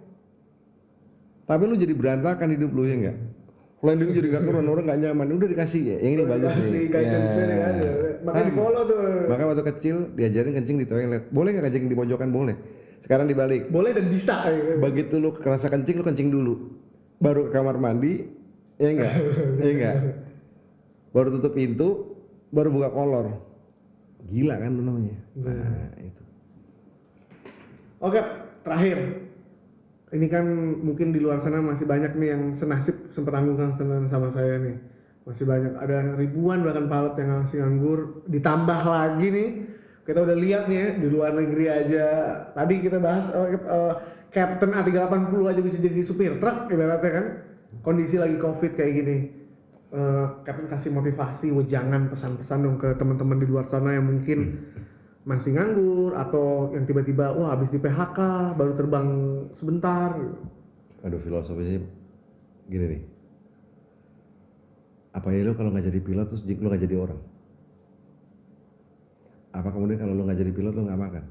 Tapi lu jadi berantakan hidup lu ya nggak? Landing jadi nggak turun, orang nggak nyaman. Udah dikasih ya, yang ini bagus nih. dikasih guidance-nya Ya. kan. Makanya di follow tuh. Maka waktu kecil diajarin kencing di toilet. Boleh nggak kencing di pojokan? Boleh. Sekarang dibalik. Boleh dan bisa. Ya. Begitu lu kerasa kencing, lu kencing dulu. Baru ke kamar mandi, ya enggak? Ya enggak? Baru tutup pintu, baru buka kolor. Gila kan lu namanya? Nah, itu. Oke, terakhir. Ini kan mungkin di luar sana masih banyak nih yang senasib seperanggungan sama saya nih. Masih banyak, ada ribuan bahkan pilot yang masih nganggur. Ditambah lagi nih, kita udah lihat nih ya, di luar negeri aja. Tadi kita bahas Captain A380 aja bisa jadi supir truk ibaratnya kan. Kondisi lagi COVID kayak gini. Captain kasih motivasi, jangan pesan-pesan dong ke teman-teman di luar sana yang mungkin masih nganggur atau yang tiba-tiba wah habis di PHK baru terbang sebentar. Aduh, filosofinya gini nih. Apa ya lu kalau nggak jadi pilot terus lu nggak jadi orang? Apa kemudian kalau lu nggak jadi pilot lu nggak makan?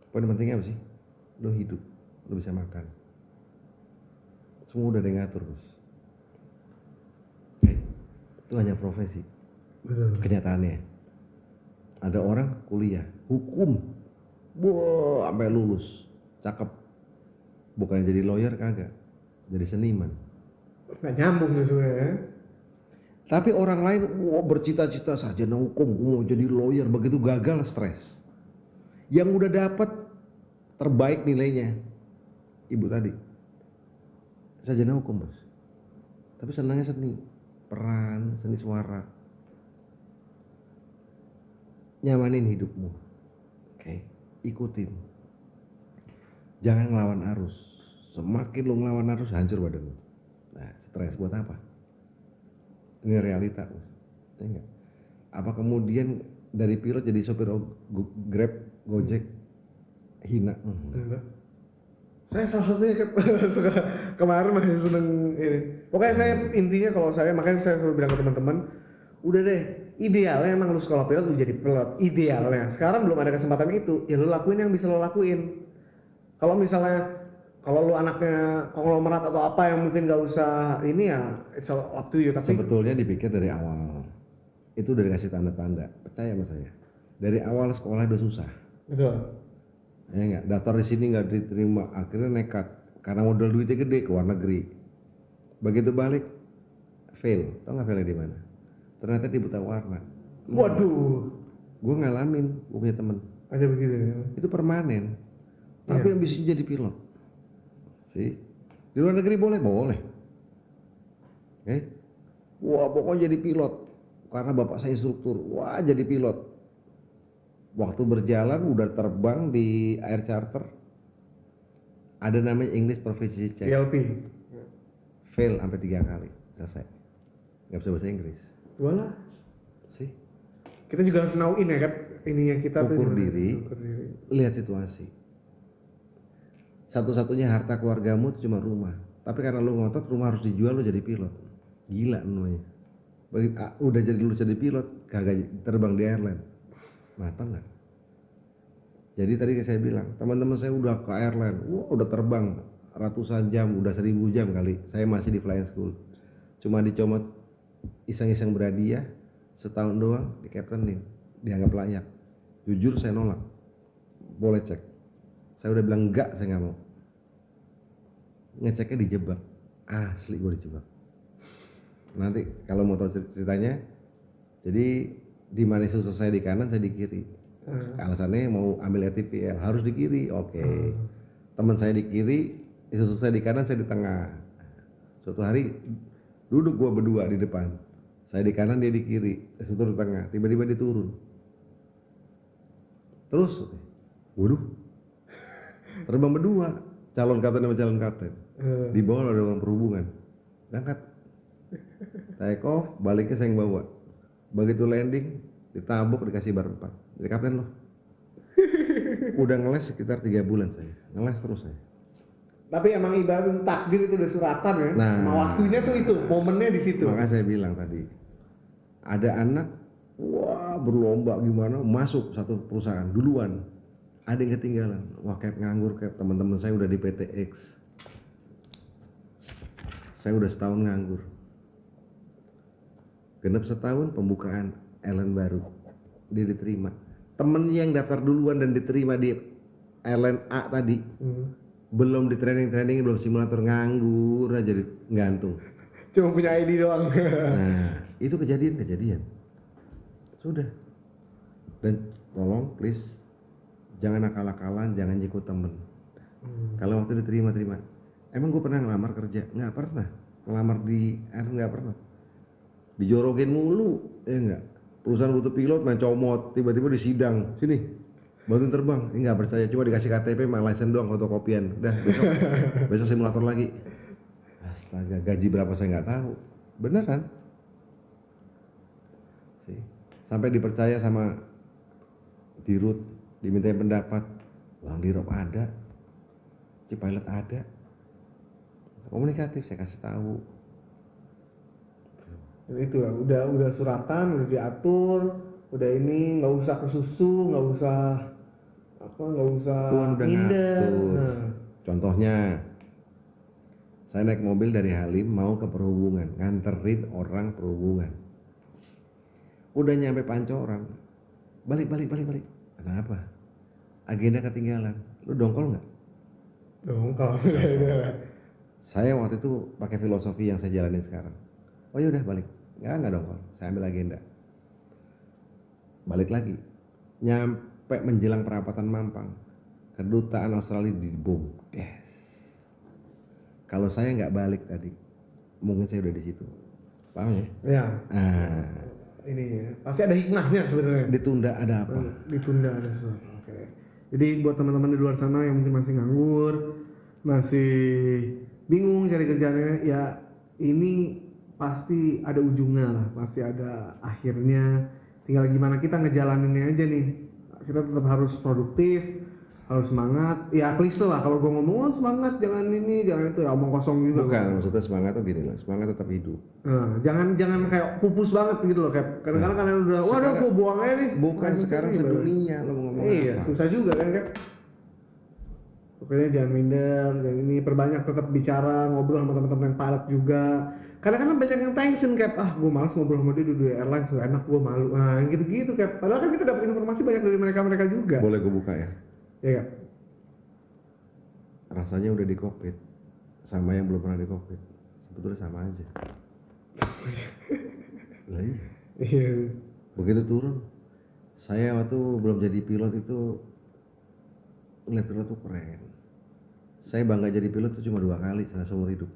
Poin pentingnya apa sih? Lu hidup, lu bisa makan. Semua udah ada yang ngatur, Bos. Itu hanya profesi. Kenyataannya ada orang kuliah hukum, sampai lulus, cakep, bukan jadi lawyer, kagak, jadi seniman. Nggak nyambung nih sebenarnya. Tapi orang lain bercita-cita sarjana hukum, mau jadi lawyer, begitu gagal stres. Yang udah dapat terbaik nilainya, ibu tadi sarjana hukum, Bos, tapi senangnya seni peran, seni suara. Nyamanin hidupmu, oke? Ikutin, jangan ngelawan arus. Semakin lu ngelawan arus hancur badan lu. Nah, stres buat apa? Ini realita, Bos. Ya enggak? Apa kemudian dari pilot jadi sopir Grab, Gojek hina? Enggak. Saya salah satunya suka kemarin masih seneng ini. Pokoknya saya intinya kalau saya, makanya saya selalu bilang ke teman-teman, udah deh, idealnya emang lu sekolah pilot lu jadi pilot, idealnya. Sekarang belum ada kesempatan itu, ya lu lakuin yang bisa lu lakuin. Kalau misalnya kalau lu anaknya konglomerat atau apa yang mungkin gak usah ini ya it's all up to you. Tapi sebetulnya dipikir dari awal itu udah dikasih tanda-tanda, percaya sama saya. Dari awal sekolah udah susah. betul. Ya enggak, daftar di sini nggak diterima, akhirnya nekat karena modal duitnya gede ke luar negeri. Begitu balik fail, tau nggak failnya di mana? Ternyata di buta warna. Waduh, Gue ngalamin, gue punya temen. ada begitu ya. Itu permanen, tapi yang bisa jadi pilot. Sih, di luar negeri boleh. Oke? Wah, pokoknya jadi pilot karena bapak saya instruktur. Wah, jadi pilot. Waktu berjalan udah terbang di air charter, ada namanya English Proficiency Check, PLP. fail sampai 3 kali, selesai, nggak bisa bahasa Inggris. Walah, Sih, kita juga harus nauin ya kan ininya kita tuh. ukur gimana? diri, Ukur diri. lihat situasi. Satu-satunya harta keluargamu itu cuma rumah, tapi karena lu ngotot rumah harus dijual, lu jadi pilot. Gila namanya. Udah jadi pilot, kagak terbang di airline. Matang nggak? Jadi tadi saya bilang, teman-teman saya udah ke airline, wah udah terbang ratusan jam, udah 1000 jam kali. Saya masih di flying school, cuma dicomot iseng-iseng berhadiah setahun doang, di captainin, dianggap layak. Jujur saya nolak. Boleh cek. Saya udah bilang enggak, saya nggak mau. Ngeceknya dijebak. Asli gue dijebak. Nanti kalau mau tahu ceritanya, jadi di mana susu saya di kanan, saya di kiri. Alasannya mau ambil RTPL harus di kiri. Oke. Teman saya di kiri, susu saya di kanan, saya di tengah. Suatu hari duduk gua berdua di depan. Saya di kanan, dia di kiri. Susu di tengah. Tiba-tiba dia turun. Terus, waduh, terbang berdua, calon kapten sama calon kapten. Di bawah ada orang perhubungan. Berangkat. Take off, baliknya saya yang bawa. Begitu landing, ditabuk, dikasih bar 4. Jadi kapten loh. Udah ngeles sekitar 3 bulan saya. Ngeles terus saya. Tapi emang ibarat itu takdir, itu udah suratan ya. Nah, waktunya tuh itu, momennya di situ. Makanya saya bilang tadi, ada anak, wah berlomba gimana, masuk satu perusahaan duluan. Ada yang ketinggalan. Wah kayak nganggur, kayak teman-teman saya udah di PTX. Saya udah setahun nganggur. Genap setahun pembukaan airline baru. Dia diterima. Temen yang daftar duluan dan diterima di airline A tadi, belum di training, belum simulator, nganggur aja gantung. Cuma punya ID doang. Nah, itu kejadian. Sudah. Dan tolong please, jangan akal-akalan, jangan ikut temen. Kalau waktu diterima. Emang gue pernah ngelamar kerja? Nggak pernah. Ngelamar di airline nggak pernah. Dijorokin mulu, ya enggak. Perusahaan butuh pilot main comot, tiba-tiba di sidang, sini bantuin terbang, ini nggak percaya, cuma dikasih KTP sama license doang, fotokopian, udah besok simulator lagi. Astaga, gaji berapa saya nggak tahu, beneran sih. Sampai dipercaya sama dirut, dimintain pendapat, uang dirop ada, Cipilot ada, komunikatif saya kasih tahu. Itu lah, udah suratan, udah diatur, udah ini, nggak usah kesusu, nggak usah minder. Nah. Contohnya, saya naik mobil dari Halim mau ke perhubungan, nganterin orang perhubungan. Udah nyampe Pancoran, balik. Kenapa? Agenda ketinggalan. Lu dongkol nggak? Dongkol. Saya waktu itu pakai filosofi yang saya jalanin sekarang. Oh ya udah balik. Nggak dongkol. Saya ambil agenda. Balik lagi. Nyampe menjelang perapatan Mampang, kedutaan Australia dibom. Yes. Kalau saya nggak balik tadi, mungkin saya udah di situ. Paham ya? Ya. Ini ya. Pasti ada hikmahnya sebenarnya. Ditunda ada apa? Ditunda ada sesuatu. Oke. Jadi buat teman-teman di luar sana yang mungkin masih nganggur, masih bingung cari kerjaannya, ya ini pasti ada ujungnya lah, pasti ada akhirnya. Tinggal gimana kita ngejalaninnya aja nih. Kita tetap harus produktif, harus semangat. Ya klise lah kalau gue ngomong semangat, jangan ini, jangan itu, ya omong kosong juga. Bukan, maksudnya semangat tuh gini lah, semangat tetap hidup. Jangan kayak pupus banget gitu loh, kayak kadang-kadang kalian udah, waduh gue buang aja nih. Bukan sekarang sedunia lo mau ngomong. Iya, apa? Susah juga kan. Pokoknya jangan minder, dan ini perbanyak tetap bicara, ngobrol sama teman-teman yang pilot juga. Kadang-kadang banyak yang tension kayak, gue malas ngobrol sama dia di airline, so enak, gue malu. Nah gitu-gitu kayak, padahal kan kita dapat informasi banyak dari mereka juga. Boleh gue buka ya? Iya. Rasanya udah di kokpit sama yang belum pernah di kokpit sebetulnya sama aja. Lah iya. Begitu turun, saya waktu belum jadi pilot itu ngeliat pilot tuh keren. Saya bangga jadi pilot tuh cuma 2 kali seumur hidup.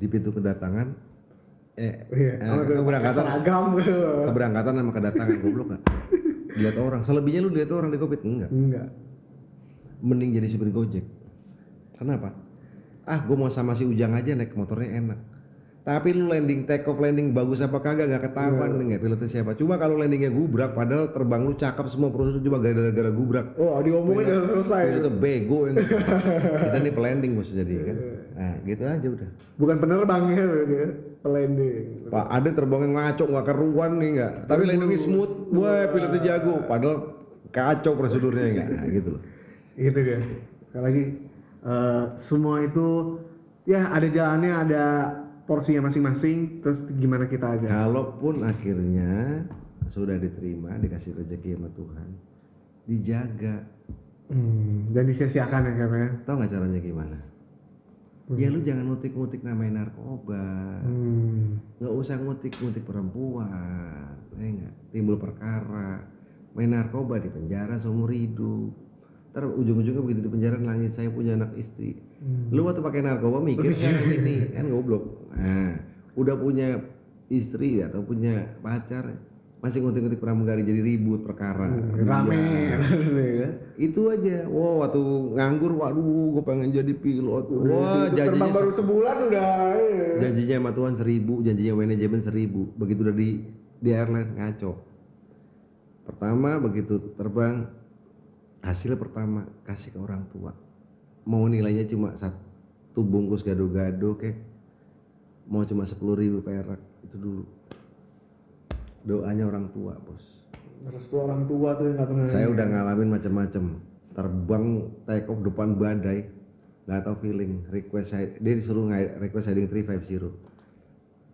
Di pintu kedatangan, keberangkatan sama kedatangan, goblok gak? Lihat orang, selebihnya lu lihat orang di kokpit? Enggak. Mending jadi supir Gojek. Kenapa? Gue mau sama si Ujang aja naik motornya enak. Tapi lu landing, take off landing bagus apa kagak gak ketahuan nih nggak pilotnya siapa. Cuma kalau landingnya gubrak, padahal terbang lu cakep semua prosedur cuma gara-gara gubrak. Oh diomongin udah selesai. Itu bego yang kita nih pelanding bos jadi kan. Nah gitu aja udah. Bukan penerbang ya berarti ya, pelanding. Pak ada terbangnya ngaco nggak keruan nih nggak. Tapi landingnya smooth, wah pilotnya jago. Padahal kacau prosedurnya nggak, nah, gitu loh. Gitu dia. Sekali lagi semua itu ya ada jalannya, ada porsinya masing-masing, terus gimana kita aja. Kalaupun akhirnya sudah diterima, dikasih rezeki sama Tuhan, dijaga. Dan disia-siakan ya Cap ya. Tahu nggak caranya gimana? Ya lu jangan ngutik-ngutik namanya narkoba, nggak usah ngutik-ngutik perempuan, ya nggak? Timbul perkara, main narkoba di penjara seumur hidup. Ntar ujung-ujungnya begitu di penjara nangis, saya punya anak istri. Lu waktu pakai narkoba mikir kan ini kan goblok. Nah, udah punya istri atau punya pacar masih ngutik-ngutik pramugari jadi ribut perkara. Rame. Itu aja. Wow, waktu nganggur, waduh, gue pengen jadi pilot. Wah, terbang baru sebulan udah. Janjinya sama Tuhan 1000, janjinya manajemen 1000. Begitu udah di airline ngaco. Pertama begitu terbang, hasil pertama kasih ke orang tua. Mau nilainya cuma 1 bungkus gado-gado kek, mau cuma 10.000 perak itu dulu. Doanya orang tua, bos. Restu orang tua tuh yang nggak pernah. Saya udah ngalamin macam-macam. Terbang take off depan badai, nggak tahu feeling. Request dia disuruh request heading 350.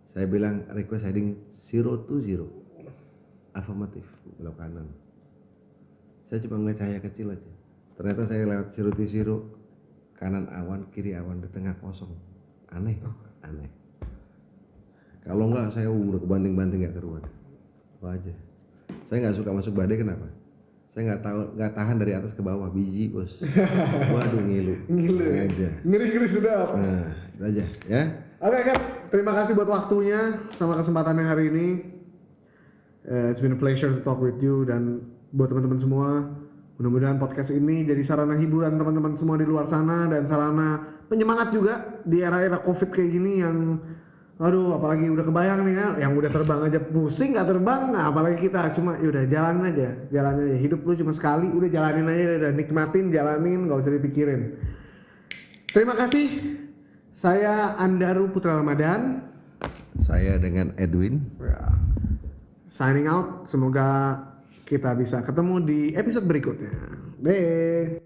Saya bilang request heading 020. Afirmatif, belok kanan. Saya cuma ngeliat cahaya kecil aja. Ternyata saya lewat 020, kanan awan, kiri awan, di tengah kosong. Aneh. Kalau enggak saya udah kebanting-banting nggak keluar. Apa aja. Saya nggak suka masuk badai, kenapa? Saya nggak tahan dari atas ke bawah, biji bos. Waduh ngilu aja. Ngeri sedap. Nah itu aja ya. Oke Cap, terima kasih buat waktunya sama kesempatannya hari ini. It's been a pleasure to talk with you, dan buat teman-teman semua, mudah-mudahan podcast ini jadi sarana hiburan teman-teman semua di luar sana dan sarana penyemangat juga di era-era COVID kayak gini yang aduh, apalagi udah kebayang nih kan, yang udah terbang aja pusing nggak terbang, nah apalagi kita cuma yaudah jalanin aja, hidup lu cuma sekali, udah jalanin aja, udah nikmatin, jalanin, nggak usah dipikirin. Terima kasih, saya Andaru Putra Ramadan, Saya dengan Edwin. Signing out, semoga kita bisa ketemu di episode berikutnya. Deh.